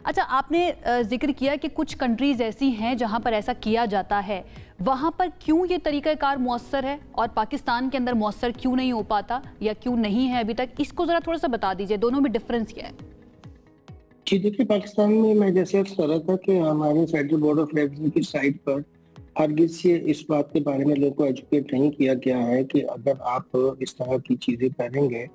अच्छा, आपने जिक्र किया कि कुछ कंट्रीज़ ऐसी हैं जहां पर ऐसा किया जाता है, वहां पर क्यों ये तरीक़ाकार मौसर है और पाकिस्तान के अंदर मौसर क्यों नहीं हो पाता या क्यों नहीं है अभी तक? इसको ज़रा थोड़ा सा बता दीजिए, दोनों में डिफरेंस क्या है? जी देखिए, पाकिस्तान में मैं जैसे अर्ज कर रहा था कि हमारे फेडरल बोर्ड ऑफ रेवेन्यू की साइट पर हरगिज़ ये इस बात के बारे में लोगों को एजुकेट नहीं किया गया है कि अगर आप इस तरह की चीजें करेंगे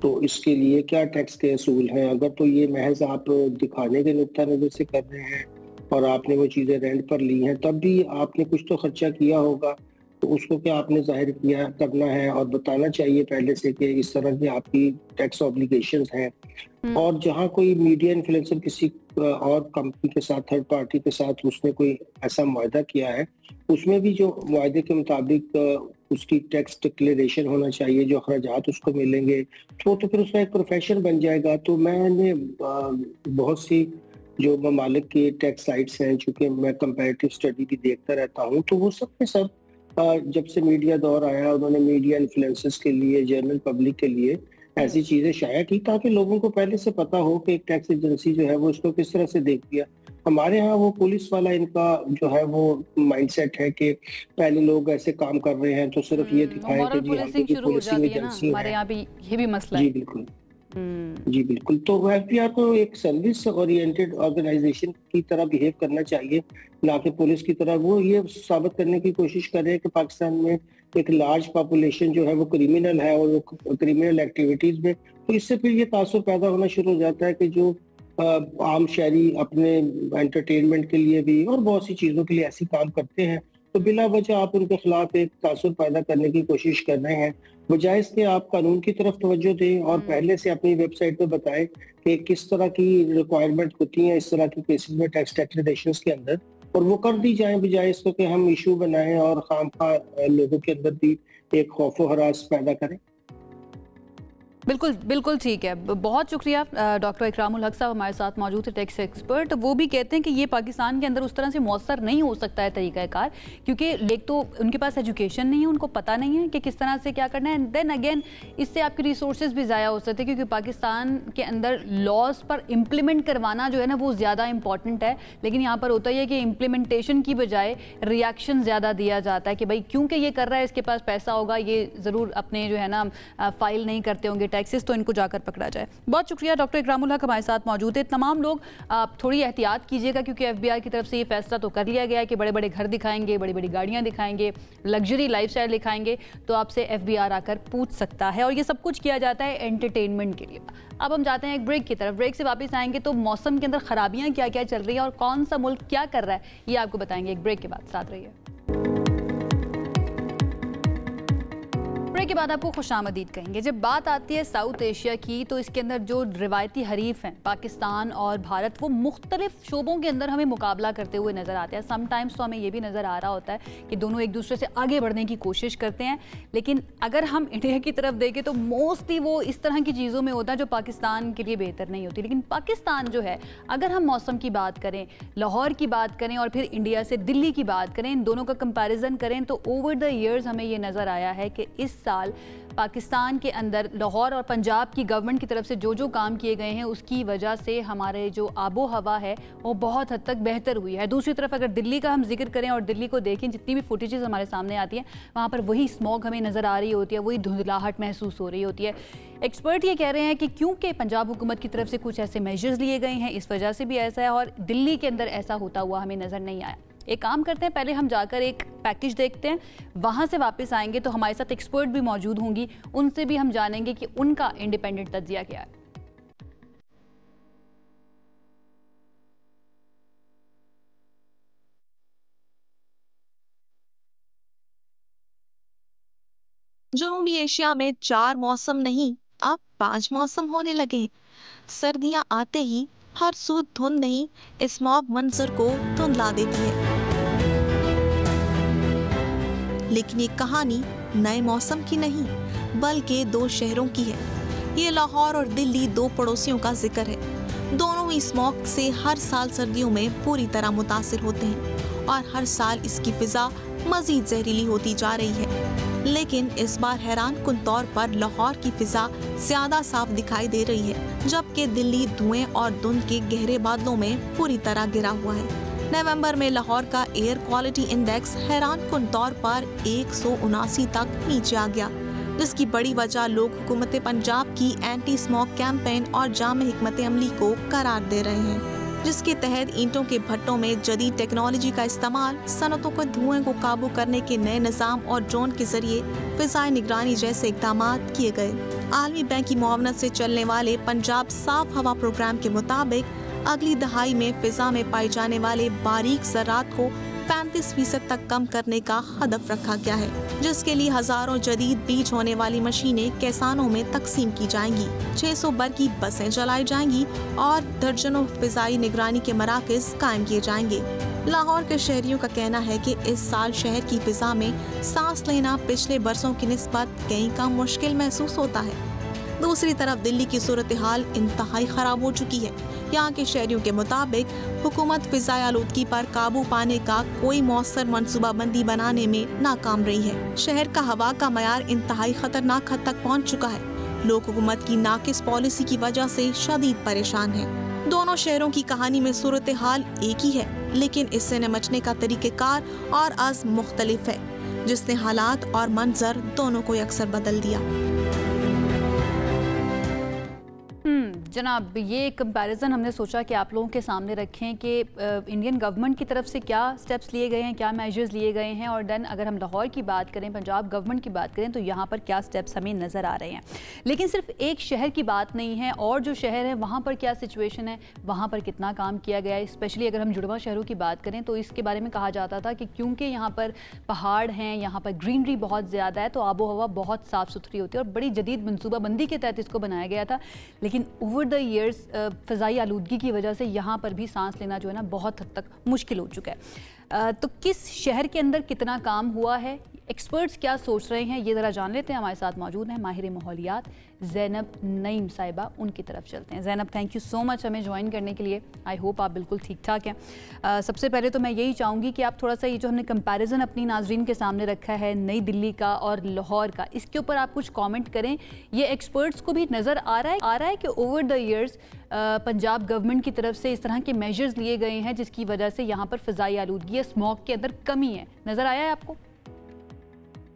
तो इसके लिए क्या टैक्स के असूल हैं। अगर तो ये महज आप दिखाने के नुक्ता नजर से कर रहे हैं और आपने वो चीजें रेंट पर ली हैं, तब भी आपने कुछ तो खर्चा किया होगा, तो उसको क्या आपने जाहिर किया करना है और बताना चाहिए पहले से कि इस तरह की आपकी टैक्स ऑब्लिगेशंस हैं। और जहाँ कोई मीडिया इन्फ्लुएंसर किसी और कंपनी के साथ, थर्ड पार्टी के साथ उसने कोई ऐसा मुआहदा किया है, उसमें भी जो मुआहदे के मुताबिक उसकी टैक्स डिक्लेरेशन होना चाहिए, जो अखराजात उसको मिलेंगे, तो फिर उसका एक प्रोफेशन बन जाएगा। तो मैंने बहुत सी जो ममालिक की टैक्स साइट्स हैं, चूंकि मैं कंपैरेटिव स्टडी भी देखता रहता हूँ, तो वो सब के सब जब से मीडिया दौर आया उन्होंने मीडिया इन्फ्लुएंसर्स के लिए, जनरल पब्लिक के लिए ऐसी चीजें शाया की ताकि लोगों को पहले से पता हो कि एक टैक्स एजेंसी जो है वो इसको किस तरह से देखती है। हमारे यहाँ वो पुलिस वाला इनका जो है वो माइंडसेट है कि पहले लोग ऐसे काम कर रहे हैं तो सिर्फ ये दिखाएं कि जी हम पुलिसिंग एजेंसी है। हमारे यहाँ भी ये भी मसला है। जी बिल्कुल जी बिल्कुल। तो एफबीआर को एक सर्विस ओरिएंटेड ऑर्गेनाइजेशन की तरह बिहेव करना चाहिए, ना कि पुलिस की तरह। वो ये साबित करने की कोशिश कर रहे हैं कि पाकिस्तान में एक लार्ज पॉपुलेशन जो है वो क्रिमिनल है और वो क्रिमिनल एक्टिविटीज में, तो इससे फिर ये तासुर पैदा होना शुरू हो जाता है कि जो आम शहरी अपने एंटरटेनमेंट के लिए भी और बहुत सी चीजों के लिए ऐसी काम करते हैं, तो बिला वजह आप उनके खिलाफ एक तासुर पैदा करने की कोशिश कर रहे हैं। बजाय इसके आप कानून की तरफ तवज्जो दें और पहले से अपनी वेबसाइट पे बताएं कि किस तरह की रिक्वायरमेंट होती है इस तरह की केसेस में टैक्स डेक्लेरेशंस के अंदर, और वो कर दी जाए, बजाय इसको कि हम इशू बनाएं और खामखा लोगों के अंदर भी एक खौफ व हरास पैदा करें। बिल्कुल बिल्कुल ठीक है। बहुत शुक्रिया डॉक्टर इकरामुल हक साहब हमारे साथ मौजूद है, टैक्स एक्सपर्ट। वो भी कहते हैं कि ये पाकिस्तान के अंदर उस तरह से मौसर नहीं हो सकता है तरीक़ाकार, क्योंकि एक तो उनके पास एजुकेशन नहीं है, उनको पता नहीं है कि किस तरह से क्या करना है, एंड देन अगेन इससे आपके रिसोर्सेज भी ज़ाया हो सकते हैं, क्योंकि पाकिस्तान के अंदर लॉज पर इम्प्लीमेंट करवाना जो है ना वो ज़्यादा इंपॉर्टेंट है। लेकिन यहाँ पर होता ही है कि इम्प्लीमेंटेशन की बजाय रिएक्शन ज़्यादा दिया जाता है कि भाई क्योंकि ये कर रहा है, इसके पास पैसा होगा, ये ज़रूर अपने जो है ना फाइल नहीं करते होंगे टैक्सेस, तो इनको जाकर पकड़ा जाए। बहुत शुक्रिया डॉक्टर इकरामुल हक हमारे साथ मौजूद है। तमाम लोग आप थोड़ी एहतियात कीजिएगा, क्योंकि एफबीआर की तरफ से ये फैसला तो कर लिया गया है कि बड़े बड़े घर दिखाएंगे, बड़ी बड़ी गाड़ियां दिखाएंगे, लग्जरी लाइफस्टाइल दिखाएंगे, तो आपसे एफबीआर आकर पूछ सकता है, और ये सब कुछ किया जाता है एंटरटेनमेंट के लिए। अब हम जाते हैं एक ब्रेक की तरफ। ब्रेक से वापस आएंगे तो मौसम के अंदर खराबियां क्या क्या चल रही हैं और कौन सा मुल्क क्या कर रहा है, ये आपको बताएंगे एक ब्रेक के बाद। साथ रहिए। ब्रेक के बाद आपको खुशामदीद कहेंगे। जब बात आती है साउथ एशिया की, तो इसके अंदर जो रिवायती हरीफ हैं पाकिस्तान और भारत, वो मुख्तलिफ शोबों के अंदर हमें मुकाबला करते हुए नज़र आते हैं। समटाइम्स तो हमें ये भी नज़र आ रहा होता है कि दोनों एक दूसरे से आगे बढ़ने की कोशिश करते हैं, लेकिन अगर हम इंडिया की तरफ देखें तो मोस्टली वो इस तरह की चीज़ों में होता है जो पाकिस्तान के लिए बेहतर नहीं होती। लेकिन पाकिस्तान जो है, अगर हम मौसम की बात करें, लाहौर की बात करें और फिर इंडिया से दिल्ली की बात करें, इन दोनों का कंपैरिजन करें, तो ओवर द ईयर्स हमें ये नज़र आया है कि इस साल पाकिस्तान के अंदर लाहौर और पंजाब की गवर्नमेंट की तरफ से जो जो काम किए गए हैं उसकी वजह से हमारे जो आबो हवा है वो बहुत हद तक बेहतर हुई है। दूसरी तरफ अगर दिल्ली का हम जिक्र करें और दिल्ली को देखें, जितनी भी फुटेजेस हमारे सामने आती हैं वहाँ पर वही स्मॉग हमें नज़र आ रही होती है, वही धुंधलाहट महसूस हो रही होती है। एक्सपर्ट ये कह रहे हैं कि क्योंकि पंजाब हुकूमत की तरफ से कुछ ऐसे मेजर्स लिए गए हैं, इस वजह से भी ऐसा है, और दिल्ली के अंदर ऐसा होता हुआ हमें नज़र नहीं आया। एक काम करते हैं, पहले हम जाकर एक पैकेज देखते हैं, वहाँ से वापस आएंगे तो हमारे साथ एक्सपर्ट भी मौजूद होंगी, उनसे भी हम जानेंगे कि उनका इंडिपेंडेंट तज्जिया क्या है। जनूबी एशिया में 4 मौसम नहीं, अब 5 मौसम होने लगे। सर्दियां आते ही हर सू धुंध नहीं स्मॉग मंजर को धुंधला देती है। लेकिन ये कहानी नए मौसम की नहीं, बल्कि 2 शहरों की है। ये लाहौर और दिल्ली 2 पड़ोसियों का जिक्र है। दोनों ही स्मॉग से हर साल सर्दियों में पूरी तरह मुतासिर होते हैं और हर साल इसकी फिजा मजीद जहरीली होती जा रही है। लेकिन इस बार हैरान कुन तौर पर लाहौर की फिजा ज्यादा साफ दिखाई दे रही है, जबकि दिल्ली धुएं और धुंध के गहरे बादलों में पूरी तरह घिरा हुआ है। नवंबर में लाहौर का एयर क्वालिटी इंडेक्स हैरान कुन तौर पर 179 तक नीचे आ गया, जिसकी बड़ी वजह लोग हुकूमत पंजाब की एंटी स्मॉग कैंपेन और जामे हिकमत अमली को करार दे रहे हैं, जिसके तहत ईंटों के भट्टों में जदीद टेक्नोलॉजी का इस्तेमाल, सनतों को धुएं को काबू करने के नए निज़ाम और ड्रोन के जरिए फिजाई निगरानी जैसे इक़दाम किए गए। आलमी बैंक की मुआवनत से चलने वाले पंजाब साफ हवा प्रोग्राम के मुताबिक अगली दहाई में फिजा में पाए जाने वाले बारीक ज़रात को 35% तक कम करने का हदफ रखा गया है, जिसके लिए हजारों जदीद बीज होने वाली मशीनें किसानों में तकसीम की जाएंगी। 600 बर्की बसें चलाई जाएंगी और दर्जनों फिजाई निगरानी के मराकज़ कायम किए जाएंगे। लाहौर के शहरियों का कहना है कि इस साल शहर की फिजा में सांस लेना पिछले बरसों की निस्बत कहीं कम मुश्किल महसूस होता है। दूसरी तरफ दिल्ली की सूरत हाल इंतहाई खराब हो चुकी है। यहाँ के शहरियों के मुताबिक हुकूमत फिजाई आलूदगी पर काबू पाने का कोई मौसर मनसूबाबंदी बनाने में नाकाम रही है। शहर का हवा का मयार इंतहाई खतरनाक हद तक पहुँच चुका है। लोग हुकूमत की नाकिस पॉलिसी की वजह से शदीद परेशान हैं। दोनों शहरों की कहानी में सूरत हाल एक ही है, लेकिन इससे निपटने का तरीक़ेकार और अज़्म मुख्तलिफ है, जिसने हालात और मंजर दोनों को अक्सर बदल दिया। जनाब, ये कंपैरिजन हमने सोचा कि आप लोगों के सामने रखें कि इंडियन गवर्नमेंट की तरफ से क्या स्टेप्स लिए गए हैं, क्या मेजर्स लिए गए हैं, और देन अगर हम लाहौर की बात करें, पंजाब गवर्नमेंट की बात करें, तो यहाँ पर क्या स्टेप्स हमें नज़र आ रहे हैं। लेकिन सिर्फ एक शहर की बात नहीं है, और जो शहर है वहाँ पर क्या सिचुएशन है, वहाँ पर कितना काम किया गया है। स्पेशली अगर हम जुड़वा शहरों की बात करें तो इसके बारे में कहा जाता था कि क्योंकि यहाँ पर पहाड़ हैं, यहाँ पर ग्रीनरी बहुत ज़्यादा है, तो आबो हवा बहुत साफ़ सुथरी होती है और बड़ी जदीद मनसूबाबंदी के तहत इसको बनाया गया था। लेकिन ओवर द ईयर्स फ़ज़ाई आलूदगी की वजह से यहाँ पर भी सांस लेना जो है ना बहुत हद तक मुश्किल हो चुका है। तो किस शहर के अंदर कितना काम हुआ है, एक्सपर्ट्स क्या सोच रहे हैं, ये ज़रा जान लेते हैं। हमारे साथ मौजूद हैं माहिर माहौलियात ज़ैनब नईम साहिबा, उनकी तरफ चलते हैं। Zainab, thank you so much हमें ज्वाइन करने के लिए। आई होप आप बिल्कुल ठीक ठाक हैं। सबसे पहले तो मैं यही चाहूँगी कि आप थोड़ा सा ये जो हमने कंपैरिजन अपनी नाजरीन के सामने रखा है नई दिल्ली का और लाहौर का, इसके ऊपर आप कुछ कमेंट करें। ये एक्सपर्ट्स को भी नज़र आ रहा है कि over the years Punjab government की तरफ से इस तरह के मेजर्स लिए गए हैं जिसकी वजह से यहाँ पर फ़ज़ाई आलूदगी या स्मॉग के अंदर कमी है, नज़र आया है आपको?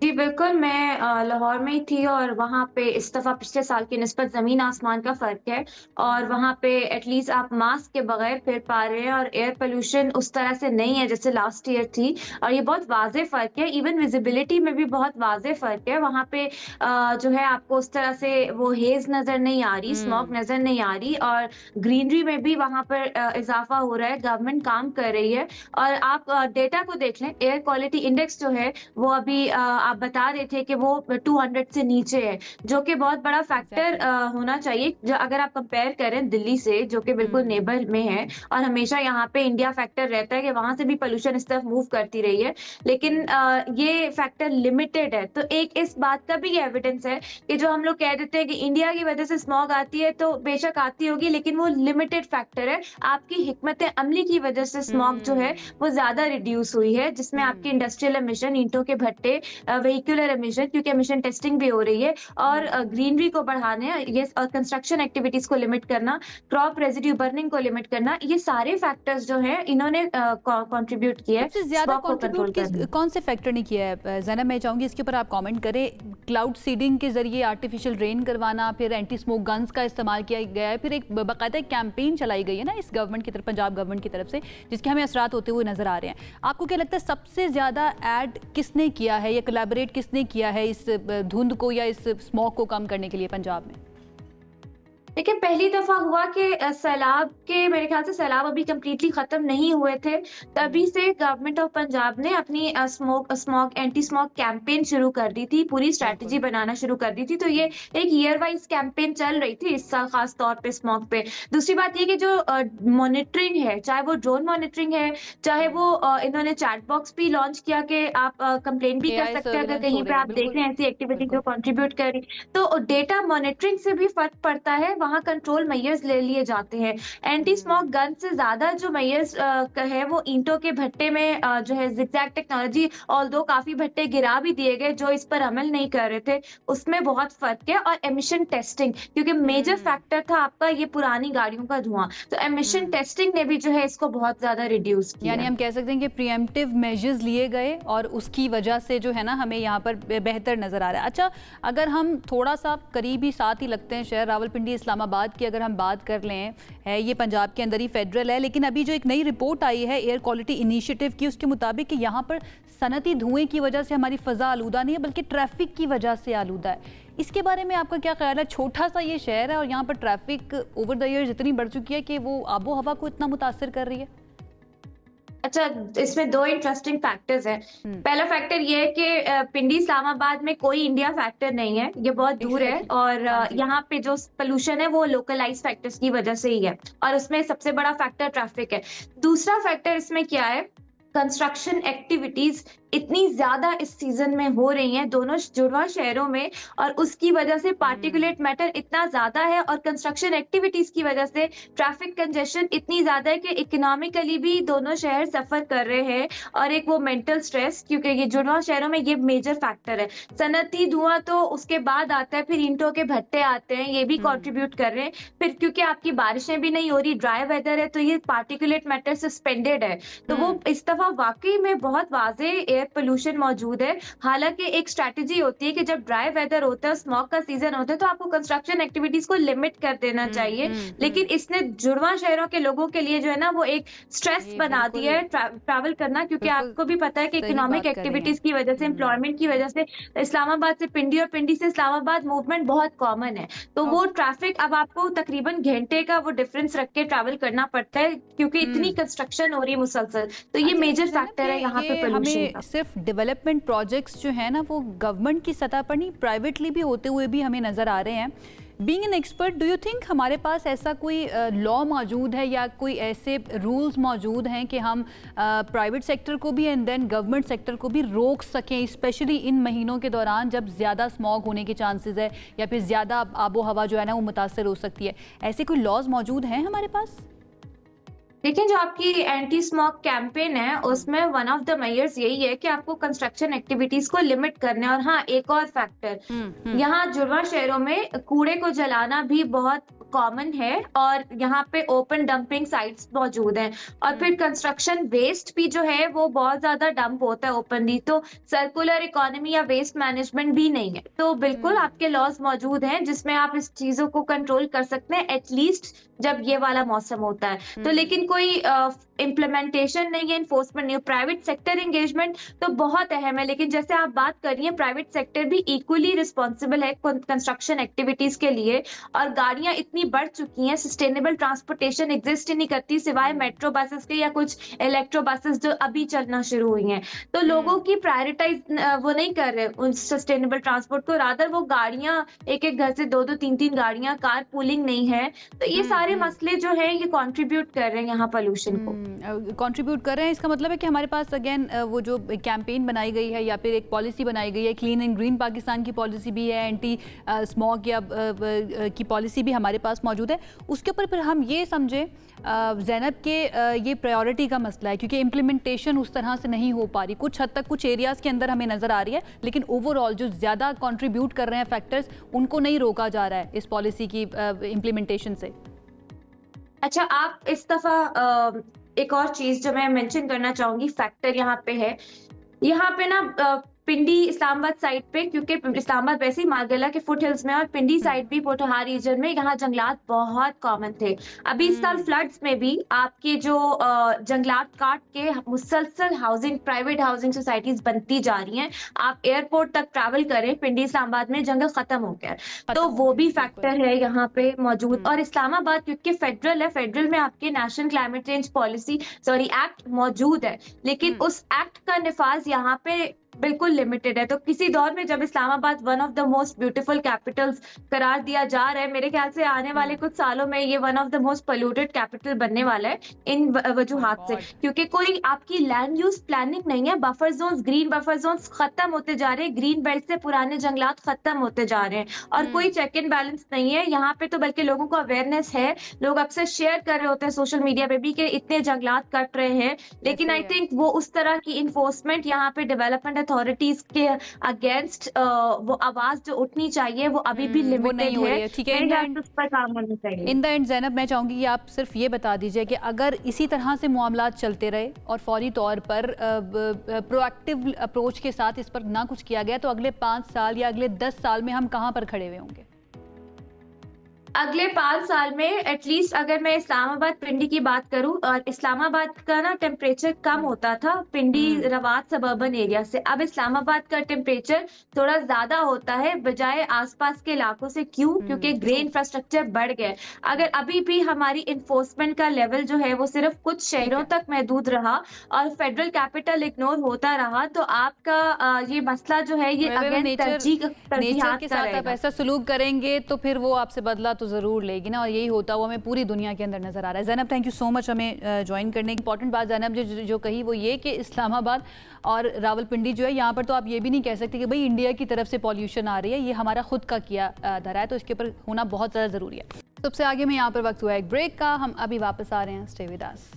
जी बिल्कुल, मैं लाहौर में ही थी और वहाँ पे इस दफ़ा पिछले साल की निस्बत ज़मीन आसमान का फ़र्क है। और वहाँ पे एटलीस्ट आप मास्क के बगैर फिर पा रहे हैं और एयर पोल्यूशन उस तरह से नहीं है जैसे लास्ट ईयर थी, और ये बहुत वाज़ेह फ़र्क है। इवन विजिबिलिटी में भी बहुत वाज़ेह फ़र्क है। वहाँ पे जो है आपको उस तरह से वो हेज़ नज़र नहीं आ रही, स्मॉग नज़र नहीं आ रही, और ग्रीनरी में भी वहाँ पर इजाफा हो रहा है। गवर्नमेंट काम कर रही है। और आप डेटा को देख लें, एयर क्वालिटी इंडेक्स जो है वो अभी आप बता रहे थे कि वो 200 से नीचे है, जो कि बहुत बड़ा फैक्टर होना चाहिए। जो अगर आप कंपेयर करें दिल्ली से, जो कि बिल्कुल नेबर में है, और हमेशा यहाँ पे इंडिया फैक्टर रहता है कि वहां से भी पोल्यूशन इस तरफ मूव करती रही है, लेकिन ये फैक्टर लिमिटेड है। तो एक इस बात का भी एविडेंस है कि जो हम लोग कह देते हैं कि इंडिया की वजह से स्मॉग आती है, तो बेशक आती होगी, लेकिन वो लिमिटेड फैक्टर है। आपकी हिकमत अमली की वजह से स्मॉग जो है वो ज्यादा रिड्यूस हुई है, जिसमें आपकी इंडस्ट्रियल एमिशन, ईंटों के भट्टे, वेहिकुलर एमिशन, क्योंकि एमिशन टेस्टिंग भी हो रही है, और ग्रीनरी को बढ़ाने, ये और कंस्ट्रक्शन एक्टिविटीज को लिमिट करना, क्रॉप रेजिड्यू बर्निंग को लिमिट करना, ये सारे फैक्टर्स जो है इन्होंने कंट्रीब्यूट किया है। सबसे ज्यादा कंट्रीब्यूट कौन से फैक्टर ने किया है ज़ैनब? मैं चाहूंगी इसके ऊपर आप कमेंट करें। क्लाउड सीडिंग के जरिए आर्टिफिशियल रेन करवाना, फिर एंटी स्मोक गन्स का इस्तेमाल किया गया है, फिर एक बाकायदा कैंपेन चलाई गई है ना इस गवर्नमेंट की तरफ, पंजाब गवर्नमेंट की तरफ से, जिसके हमें असरात होते हुए नजर आ रहे हैं। आपको क्या लगता है सबसे ज्यादा ऐड किसने किया है या कोलैबोरेट किसने किया है इस धुंध को या इस स्मॉग को कम करने के लिए पंजाब में? देखिए, पहली दफा हुआ कि सैलाब के, मेरे ख्याल से सैलाब अभी कम्प्लीटली खत्म नहीं हुए थे, तभी से गवर्नमेंट ऑफ पंजाब ने अपनी स्मॉग एंटी स्मॉग कैंपेन शुरू कर दी थी, पूरी स्ट्रैटेजी बनाना शुरू कर दी थी। तो ये एक ईयर वाइज कैंपेन चल रही थी इस साल, खास तौर पे स्मॉग पे। दूसरी बात ये कि जो मॉनिटरिंग है, चाहे वो ड्रोन मॉनिटरिंग है, चाहे वो इन्होंने चैट बॉक्स भी लॉन्च किया कि आप कंप्लेन भी कर सकते हैं अगर कहीं पे आप देख रहे हैं ऐसी एक्टिविटी जो कंट्रीब्यूट कर रही, तो डेटा मॉनिटरिंग से भी फर्क पड़ता है, वहाँ कंट्रोल मेजर्स ले लिए जाते हैं। एंटी स्मॉग गन से ज्यादा जो मेजर्स है वो ईंटों के भट्टे में जो है जिगजैग टेक्नोलॉजी, ऑल्दो काफी भट्टे गिरा भी दिए गए जो इस पर अमल नहीं कर रहे थे, उसमें बहुत फर्क है। और एमिशन टेस्टिंग, क्योंकि मेजर फैक्टर था आपका ये पुरानी गाड़ियों का धुआं, तो एमिशन टेस्टिंग ने भी जो है इसको बहुत ज्यादा रिड्यूस किया। यानी हम कह सकते हैं कि प्रीएम्प्टिव मेजर्स लिए गए और उसकी वजह से जो है ना हमें यहाँ पर बेहतर नजर आ रहा है। अच्छा, अगर हम थोड़ा सा करीबी साथ ही लगते हैं शहर रावलपिंडी इस्लामाबाद की अगर हम बात कर लें, है ये पंजाब के अंदर ही फेडरल है, लेकिन अभी जो एक नई रिपोर्ट आई है एयर क्वालिटी इनिशिएटिव की, उसके मुताबिक कि यहाँ पर सनती धुएं की वजह से हमारी फ़ज़ा आलूदा नहीं है बल्कि ट्रैफिक की वजह से आलूदा है। इसके बारे में आपका क्या ख्याल है? छोटा सा ये शहर है और यहाँ पर ट्रैफिक ओवर द ईयर्स इतनी बढ़ चुकी है कि वो आबो हवा को इतना मुतासर कर रही है। अच्छा, इसमें दो इंटरेस्टिंग फैक्टर्स हैं। पहला फैक्टर ये है कि पिंडी इस्लामाबाद में कोई इंडिया फैक्टर नहीं है, ये बहुत दूर है, और यहाँ पे जो पोल्यूशन है वो लोकलाइज फैक्टर्स की वजह से ही है, और उसमें सबसे बड़ा फैक्टर ट्रैफिक है। दूसरा फैक्टर इसमें क्या है, कंस्ट्रक्शन एक्टिविटीज इतनी ज्यादा इस सीजन में हो रही हैं दोनों जुड़वा शहरों में, और उसकी वजह से पार्टिकुलेट मैटर इतना ज्यादा है, और कंस्ट्रक्शन एक्टिविटीज की वजह से ट्रैफिक कंजेशन इतनी ज्यादा है कि इकोनॉमिकली भी दोनों शहर सफर कर रहे हैं, और एक वो मेंटल स्ट्रेस, क्योंकि ये जुड़वा शहरों में ये मेजर फैक्टर है। सनती धुआं तो उसके बाद आता है, फिर ईंटों के भट्टे आते हैं, ये भी कॉन्ट्रीब्यूट कर रहे हैं। फिर क्योंकि आपकी बारिशें भी नहीं हो रही, ड्राई वेदर है, तो ये पार्टिकुलेट मैटर सस्पेंडेड है, तो वो इस दफा वहाँ वाकई में बहुत वाज़े एयर पोल्यूशन मौजूद है। हालांकि एक स्ट्रैटेजी होती है कि जब ड्राई वेदर होता है, स्मॉग का सीजन होता है, तो आपको कंस्ट्रक्शन एक्टिविटीज को लिमिट कर देना चाहिए। लेकिन इसने जुड़वा शहरों के लोगों के लिए जो है ना वो एक स्ट्रेस बना दिया है ट्रैवल करना, क्योंकि आपको भी पता है कि इकोनॉमिक एक्टिविटीज की वजह से, एम्प्लॉयमेंट की वजह से इस्लामाबाद से पिंडी और पिंडी से इस्लामाबाद मूवमेंट बहुत कॉमन है। तो वो ट्रैफिक अब आपको तकरीबन घंटे का वो डिफरेंस रख के ट्रैवल करना पड़ता है, क्योंकि इतनी कंस्ट्रक्शन हो रही है मुसलसल। तो ये मेजर फैक्टर है यहाँ पे पोल्यूशन का। सिर्फ डेवलपमेंट प्रोजेक्ट्स जो है ना वो गवर्नमेंट की सतह पर नहीं, प्राइवेटली भी होते हुए भी हमें नजर आ रहे हैं। Being an expert, do you think हमारे पास ऐसा कोई लॉ मौजूद है या कोई ऐसे रूल्स मौजूद हैं कि हम प्राइवेट सेक्टर को भी एंड देन गवर्नमेंट सेक्टर को भी रोक सकें, स्पेशली इन महीनों के दौरान जब ज़्यादा स्मॉग होने के चांसेस है या फिर ज़्यादा आबो हवा जो है ना वो मुतासर हो सकती है? ऐसे कोई लॉज मौजूद हैं हमारे पास? देखिए, जो आपकी एंटी स्मॉग कैंपेन है उसमें वन ऑफ द मेजर्स यही है कि आपको कंस्ट्रक्शन एक्टिविटीज को लिमिट करना है। और हाँ, एक और फैक्टर, यहाँ जुड़वा शहरों में कूड़े को जलाना भी बहुत कॉमन है और यहाँ पे ओपन डंपिंग साइट्स मौजूद हैं। और फिर कंस्ट्रक्शन वेस्ट भी जो है वो बहुत ज्यादा डंप होता है ओपनली, तो सर्कुलर इकोनॉमी या वेस्ट मैनेजमेंट भी नहीं है। तो बिल्कुल आपके लॉज मौजूद हैं जिसमें आप इस चीजों को कंट्रोल कर सकते हैं, एटलीस्ट जब ये वाला मौसम होता है। तो लेकिन कोई इम्प्लीमेंटेशन नहीं है, इन्फोर्समेंट नहीं है। प्राइवेट सेक्टर एंगेजमेंट तो बहुत अहम है, लेकिन जैसे आप बात कर रही हैं, प्राइवेट सेक्टर भी इक्वली रिस्पॉन्सिबल है कंस्ट्रक्शन एक्टिविटीज के लिए। और गाड़ियां इतनी बढ़ चुकी हैं, सस्टेनेबल ट्रांसपोर्टेशन एग्जिस्ट ही नहीं करती सिवाय मेट्रो बसेस के या कुछ इलेक्ट्रो बसेस जो अभी चलना शुरू हुई हैं। तो लोगों की प्रायोरिटाइज वो नहीं कर रहे उन सस्टेनेबल ट्रांसपोर्ट को, रादर वो गाड़ियां एक एक घर से दो दो तीन तीन गाड़ियां, कार पूलिंग नहीं है। तो ये सारे मसले जो है ये कंट्रीब्यूट कर रहे हैं यहाँ पोल्यूशन को, कंट्रीब्यूट कर रहे हैं। इसका मतलब है कि हमारे पास अगेन वो जो कैंपेन बनाई गई है या फिर एक पॉलिसी बनाई गई है, क्लीन एंड ग्रीन पाकिस्तान की पॉलिसी भी है, एंटी स्मॉग या की पॉलिसी भी हमारे पास मौजूद है। उसके ऊपर फिर हम ये समझें ज़ैनब के ये प्रायोरिटी का मसला है, क्योंकि इम्प्लीमेंटेशन उस तरह से नहीं हो पा रही। कुछ हद तक कुछ एरियाज़ के अंदर हमें नज़र आ रही है, लेकिन ओवरऑल जो ज़्यादा कंट्रीब्यूट कर रहे हैं फैक्टर्स, उनको नहीं रोका जा रहा है इस पॉलिसी की इम्प्लीमेंटेशन से। अच्छा, आप इस दफ़ा एक और चीज़ जो मैं मेंशन करना चाहूँगी, फैक्टर यहाँ पे है, यहाँ पे ना पिंडी इस्लामाबाद साइड पे, क्योंकि इस्लामाबाद वैसे ही मारगला के फुट हिल्स में और पिंडी साइड भी पोटहार रीजन में यहाँ जंगलात बहुत कॉमन थे। अभी इस साल फ्लड्स में भी आपके जो जंगलात काट के मुसलसल हाउसिंग, प्राइवेट हाउसिंग सोसाइटीज बनती जा रही हैं। आप एयरपोर्ट तक ट्रैवल करें, पिंडी इस्लामाबाद में जंगल खत्म हो गया, तो वो भी फैक्टर है यहाँ पे मौजूद। और इस्लामाबाद क्योंकि फेडरल है, फेडरल में आपके national climate change policy act मौजूद है, लेकिन उस एक्ट का निफाज यहाँ पे बिल्कुल लिमिटेड है। तो किसी दौर में जब Islamabad one of the most beautiful Capitals करार दिया जा रहा है, मेरे ख्याल से आने वाले कुछ सालों में ये one of the most polluted capital बनने वाला है इन वजूहात से, क्योंकि कोई आपकी लैंड यूज प्लानिंग नहीं है। Buffer zones, green buffer zones खत्म होते जा रहे हैं, ग्रीन बेल्ट से पुराने जंगलात खत्म होते जा रहे हैं और कोई चेक एंड बैलेंस नहीं है यहाँ पे। तो बल्कि लोगों को अवेयरनेस है, लोग अक्सर शेयर कर रहे होते हैं सोशल मीडिया पे भी कि इतने जंगलात कट रहे हैं, लेकिन आई थिंक वो उस तरह की इन्फोर्समेंट यहाँ पे डेवलपमेंट अथॉरिटीज के अगेंस्ट वो आवाज जो उठनी चाहिए वो अभी भी लिमिटेड है। ठीक है, उस पर काम होना चाहिए। इन द एंड ज़ैनब, मैं चाहूंगी कि आप सिर्फ ये बता दीजिए कि अगर इसी तरह से मामलात चलते रहे और फौरी तौर पर प्रोएक्टिव अप्रोच के साथ इस पर ना कुछ किया गया, तो अगले 5 साल या अगले 10 साल में हम कहाँ पर खड़े हुए होंगे? अगले 5 साल में एटलीस्ट अगर मैं इस्लामाबाद पिंडी की बात करूं, और इस्लामाबाद का ना टेम्परेचर कम होता था पिंडी रवात सबर्बन एरिया से, अब इस्लामाबाद का टेम्परेचर थोड़ा ज्यादा होता है बजाय आसपास के इलाकों से। क्यों? क्योंकि ग्रे इंफ्रास्ट्रक्चर बढ़ गए। अगर अभी भी हमारी इन्फोर्समेंट का लेवल जो है वो सिर्फ कुछ शहरों तक महदूद रहा और फेडरल कैपिटल इग्नोर होता रहा, तो आपका ये मसला जो है ये अगेन नेचर के साथ आप ऐसा सलूक करेंगे तो फिर वो आपसे बदला तो जरूर लेगी ना, और यही होता हुआ हमें पूरी दुनिया के अंदर नजर आ रहा है। Zainab, thank you so much हमें ज्वाइन करने की। इंपॉर्टेंट बात ज़ैनब जो कही वो ये कि इस्लामाबाद और रावलपिंडी जो है यहाँ पर तो आप ये भी नहीं कह सकते कि भाई इंडिया की तरफ से पॉल्यूशन आ रही है, ये हमारा खुद का किया धरा है, तो इसके ऊपर होना बहुत ज़्यादा ज़रूरी है। सबसे आगे में यहाँ पर वक्त हुआ है एक ब्रेक का, हम अभी वापस आ रहे हैं। Stay with us.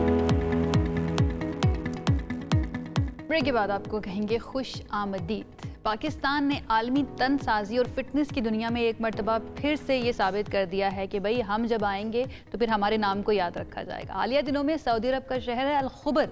ब्रेक के बाद आपको कहेंगे खुश आमदीद। पाकिस्तान ने आलमी तनसाजी और फिटनेस की दुनिया में एक मर्तबा फिर से ये साबित कर दिया है कि भाई हम जब आएंगे तो फिर हमारे नाम को याद रखा जाएगा। हालिया दिनों में सऊदी अरब का शहर है अल खुबर,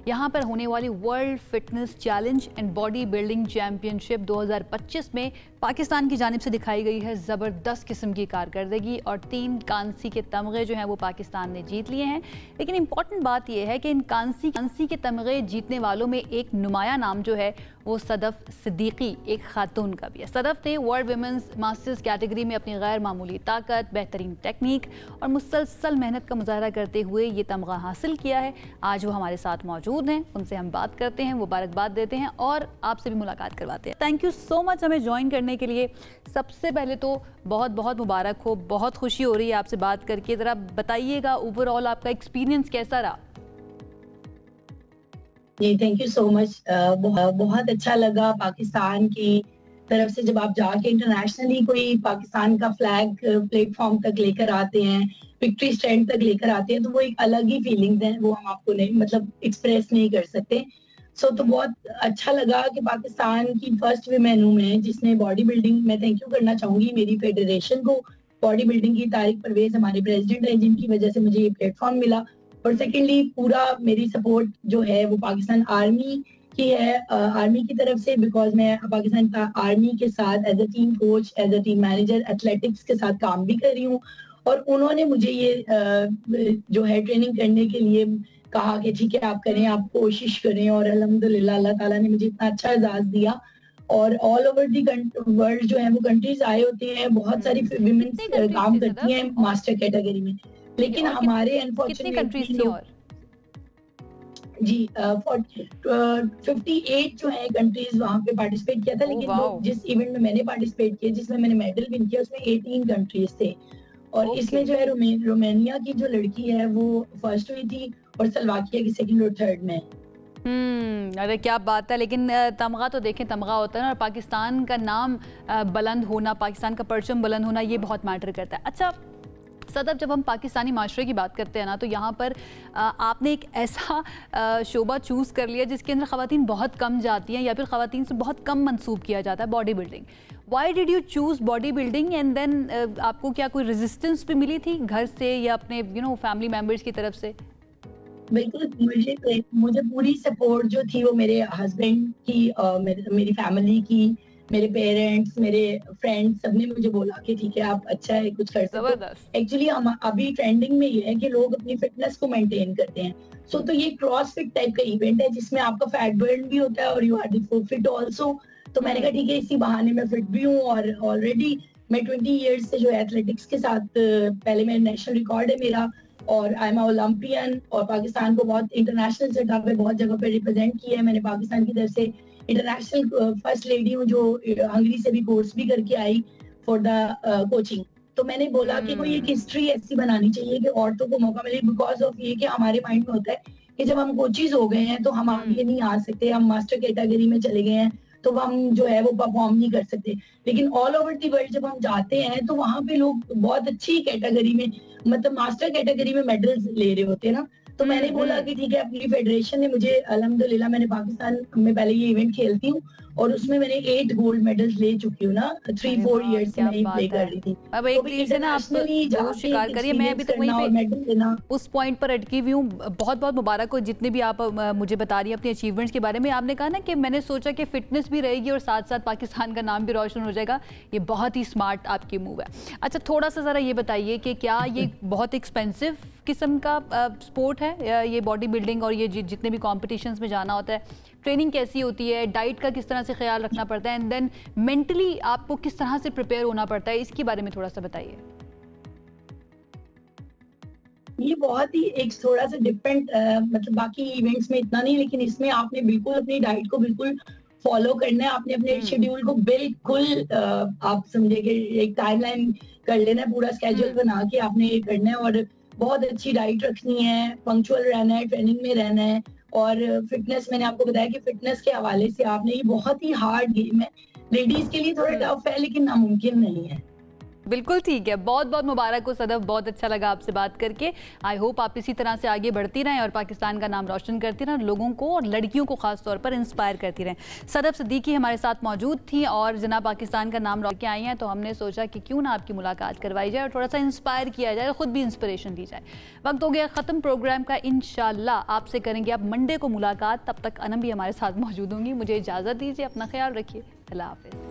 यहाँ पर होने वाली world fitness challenge and body building championship 2025 में पाकिस्तान की जानिब से दिखाई गई है ज़बरदस्त किस्म की कारकर्दगी और 3 कांसी के तमगे जो हैं वो पाकिस्तान ने जीत लिए हैं। लेकिन इम्पॉर्टेंट बात यह है कि इन कांसी के तमगे जीतने वालों में एक नुमाया नाम जो है वो सदफ सिद्दीकी, एक खातून का भी है। सदफ ने वर्ल्ड विमेंस मास्टर्स कैटेगरी में अपनी गैर मामूली ताकत, बेहतरीन टेक्निक और मुसलसल मेहनत का मुजाहरा करते हुए ये तमगा हासिल किया है। आज वो हमारे साथ मौजूद हैं, उनसे हम बात करते हैं, मुबारकबाद देते हैं और आपसे भी मुलाकात करवाते हैं। थैंक यू सो मच हमें ज्वाइन करने के लिए। सबसे पहले तो बहुत बहुत मुबारक हो, बहुत खुशी हो रही है आपसे बात करके। ज़रा बताइएगा ओवरऑल आपका एक्सपीरियंस कैसा रहा? जी थैंक यू सो मच। बहुत अच्छा लगा पाकिस्तान की तरफ से जब आप जाके इंटरनेशनली कोई पाकिस्तान का फ्लैग प्लेटफॉर्म तक लेकर आते हैं, विक्ट्री स्टैंड तक लेकर आते हैं, तो वो एक अलग ही फीलिंग्स हैं, वो हम आपको नहीं मतलब एक्सप्रेस नहीं कर सकते। तो बहुत अच्छा लगा कि पाकिस्तान की फर्स्ट विमेन हूँ मैं जिसने बॉडी बिल्डिंग, मैं थैंक यू करना चाहूंगी मेरी फेडरेशन को, बॉडी बिल्डिंग की तारिक परवेज हमारे प्रेसिडेंट हैं जिनकी वजह से मुझे ये प्लेटफॉर्म मिला। और सेकेंडली पूरा मेरी सपोर्ट जो है वो पाकिस्तान आर्मी की है, आर्मी की तरफ से, बिकॉज मैं पाकिस्तान आर्मी के साथ as a team coach, as a team manager athletics के साथ काम भी कर रही हूँ। और उन्होंने मुझे ये जो है ट्रेनिंग करने के लिए कहा कि ठीक है आप करें, आप कोशिश करें, और अल्हम्दुलिल्लाह अल्लाह ताला ने मुझे इतना अच्छा एजाज दिया। और ऑल ओवर दी वर्ल्ड जो है वो कंट्रीज आए होते हैं, बहुत सारी विमेन काम करती हैं मास्टर कैटेगरी में, लेकिन हमारे अनफॉर्चुनेटली जी 58 जो है कंट्रीज वहाँ पे पार्टिसिपेट किया था, लेकिन जिस इवेंट में मैंने पार्टिसिपेट किया जिसमें मैंने मेडल विन किया उसमें 18 कंट्रीज थे। और इसमें जो है रोमानिया की जो लड़की है वो फर्स्ट हुई थी और स्लोवाकिया की सेकंड और थर्ड में। अरे क्या बात है। लेकिन तमगा तो देखें, तमगा होता है ना, और पाकिस्तान का नाम बुलंद होना, पाकिस्तान का परचम बुलंद होना, ये बहुत मैटर करता है। अच्छा सदफ, जब हम पाकिस्तानी माशरे की बात करते हैं ना, तो यहाँ पर आपने एक ऐसा शोबा चूज़ कर लिया जिसके अंदर ख़वातीन बहुत कम जाती हैं या फिर ख़वातीन से बहुत कम मंसूब किया जाता है, body building. Why did you choose body building and then आपको क्या कोई रेजिस्टेंस भी मिली थी घर से या अपने फैमिली मेम्बर्स की तरफ से? बिल्कुल, मुझे पूरी सपोर्ट जो थी वो मेरे हस्बैंड की, मेरी फैमिली की, मेरे पेरेंट्स, मेरे फ्रेंड्स, सबने मुझे बोला कि ठीक है आप अच्छा है कुछ कर सकते हो। एक्चुअली हम अभी ट्रेंडिंग में ये है कि लोग अपनी फिटनेस को मेंटेन करते हैं। तो ये क्रॉस फिट टाइप का इवेंट है जिसमें आपका फैट बर्न भी होता है और यू आर फिट ऑल्सो। तो मैंने कहा ठीक है इसी बहाने में फिट भी हूँ। और ऑलरेडी मैं 20 ईयर्स से जो एथलेटिक्स के साथ, पहले मेरा नेशनल रिकॉर्ड है मेरा, और आई एम ओलंपियन, और पाकिस्तान को बहुत इंटरनेशनल सतह पे बहुत जगह पे रिप्रेजेंट किया है मैंने। पाकिस्तान की तरफ से इंटरनेशनल फर्स्ट लेडी हूँ जो हंगरी से भी कोर्स भी करके आई फॉर द कोचिंग। तो मैंने बोला कि कोई एक हिस्ट्री ऐसी बनानी चाहिए कि औरतों को मौका मिले, बिकॉज ऑफ ये कि हमारे माइंड में होता है कि जब हम कोचिज हो गए हैं तो हम आगे नहीं आ सकते, हम मास्टर कैटेगरी में चले गए हैं तो हम जो है वो परफॉर्म नहीं कर सकते। लेकिन ऑल ओवर दी वर्ल्ड जब हम जाते हैं तो वहाँ पे लोग बहुत अच्छी कैटेगरी में, मतलब मास्टर कैटेगरी में मेडल्स ले रहे होते हैं ना। तो मैंने बोला कि ठीक है, अपनी फेडरेशन ने मुझे, अल्हम्दुलिल्लाह मैंने पाकिस्तान में पहले ये इवेंट खेलती हूँ और उसमें मैंने 8 गोल्ड मेडल्स ले चुकी हूँ ना, 3-4 इयर्स से मैं प्ले कर रही थी। अब एक तीर से ना आप जो शिकार करिए, मैं अभी तक वहीं पे उस पॉइंट पर अटकी हुई हूँ। बहुत बहुत मुबारक हो जितने भी आप मुझे बता रही हैं अपने अचीवमेंट्स के बारे में। आपने कहा ना कि मैंने सोचा कि फिटनेस भी रहेगी और साथ साथ पाकिस्तान का नाम भी रोशन हो जाएगा। ये बहुत ही स्मार्ट आपकी मूव है। अच्छा थोड़ा सा ज़रा ये बताइए कि क्या ये बहुत एक्सपेंसिव किस्म का स्पोर्ट है ये बॉडी बिल्डिंग, और ये जितने भी कॉम्पिटिशन्स में जाना होता है, ट्रेनिंग कैसी होती है, डाइट का किस तरह से ख्याल रखना पड़ता है, एंड देन मेंटली आपको किस तरह से प्रिपेयर होना पड़ता है, इसके बारे में थोड़ा सा बताइए। ये बहुत ही एक थोड़ा सा डिफरेंट, मतलब बाकी इवेंट्स में इतना नहीं, लेकिन इसमें आपने बिल्कुल अपनी डाइट को बिल्कुल फॉलो करना है, आपने अपने शेड्यूल को बिल्कुल आप समझे कि एक टाइमलाइन कर लेना है, पूरा स्केड्यूल बना के आपने ये करना है, और बहुत अच्छी डाइट रखनी है, पंक्चुअल रहना है, ट्रेनिंग में रहना है। और फिटनेस, मैंने आपको बताया कि फिटनेस के हवाले से आपने, ये बहुत ही हार्ड गेम है, लेडीज के लिए थोड़ा टफ है लेकिन नामुमकिन नहीं है। बिल्कुल ठीक है, बहुत बहुत मुबारक हो सदफ, बहुत अच्छा लगा आपसे बात करके। आई होप आप इसी तरह से आगे बढ़ती रहें और पाकिस्तान का नाम रोशन करती रहें, लोगों को और लड़कियों को खास तौर पर इंस्पायर करती रहें। सदफ सिद्दीकी हमारे साथ मौजूद थी और जनाब पाकिस्तान का नाम रोशन के आई हैं, तो हमने सोचा कि क्यों ना आपकी मुलाकात करवाई जाए और थोड़ा सा इंस्पायर किया जाए, खुद भी इंस्पिरेशन दी जाए। वक्त हो गया ख़त्म प्रोग्राम का, इंशाल्लाह आपसे करेंगे अब मंडे को मुलाकात। तब तक अनम भी हमारे साथ मौजूद होंगी। मुझे इजाज़त दीजिए, अपना ख्याल रखिए, अल्लाह हाफ़िज़।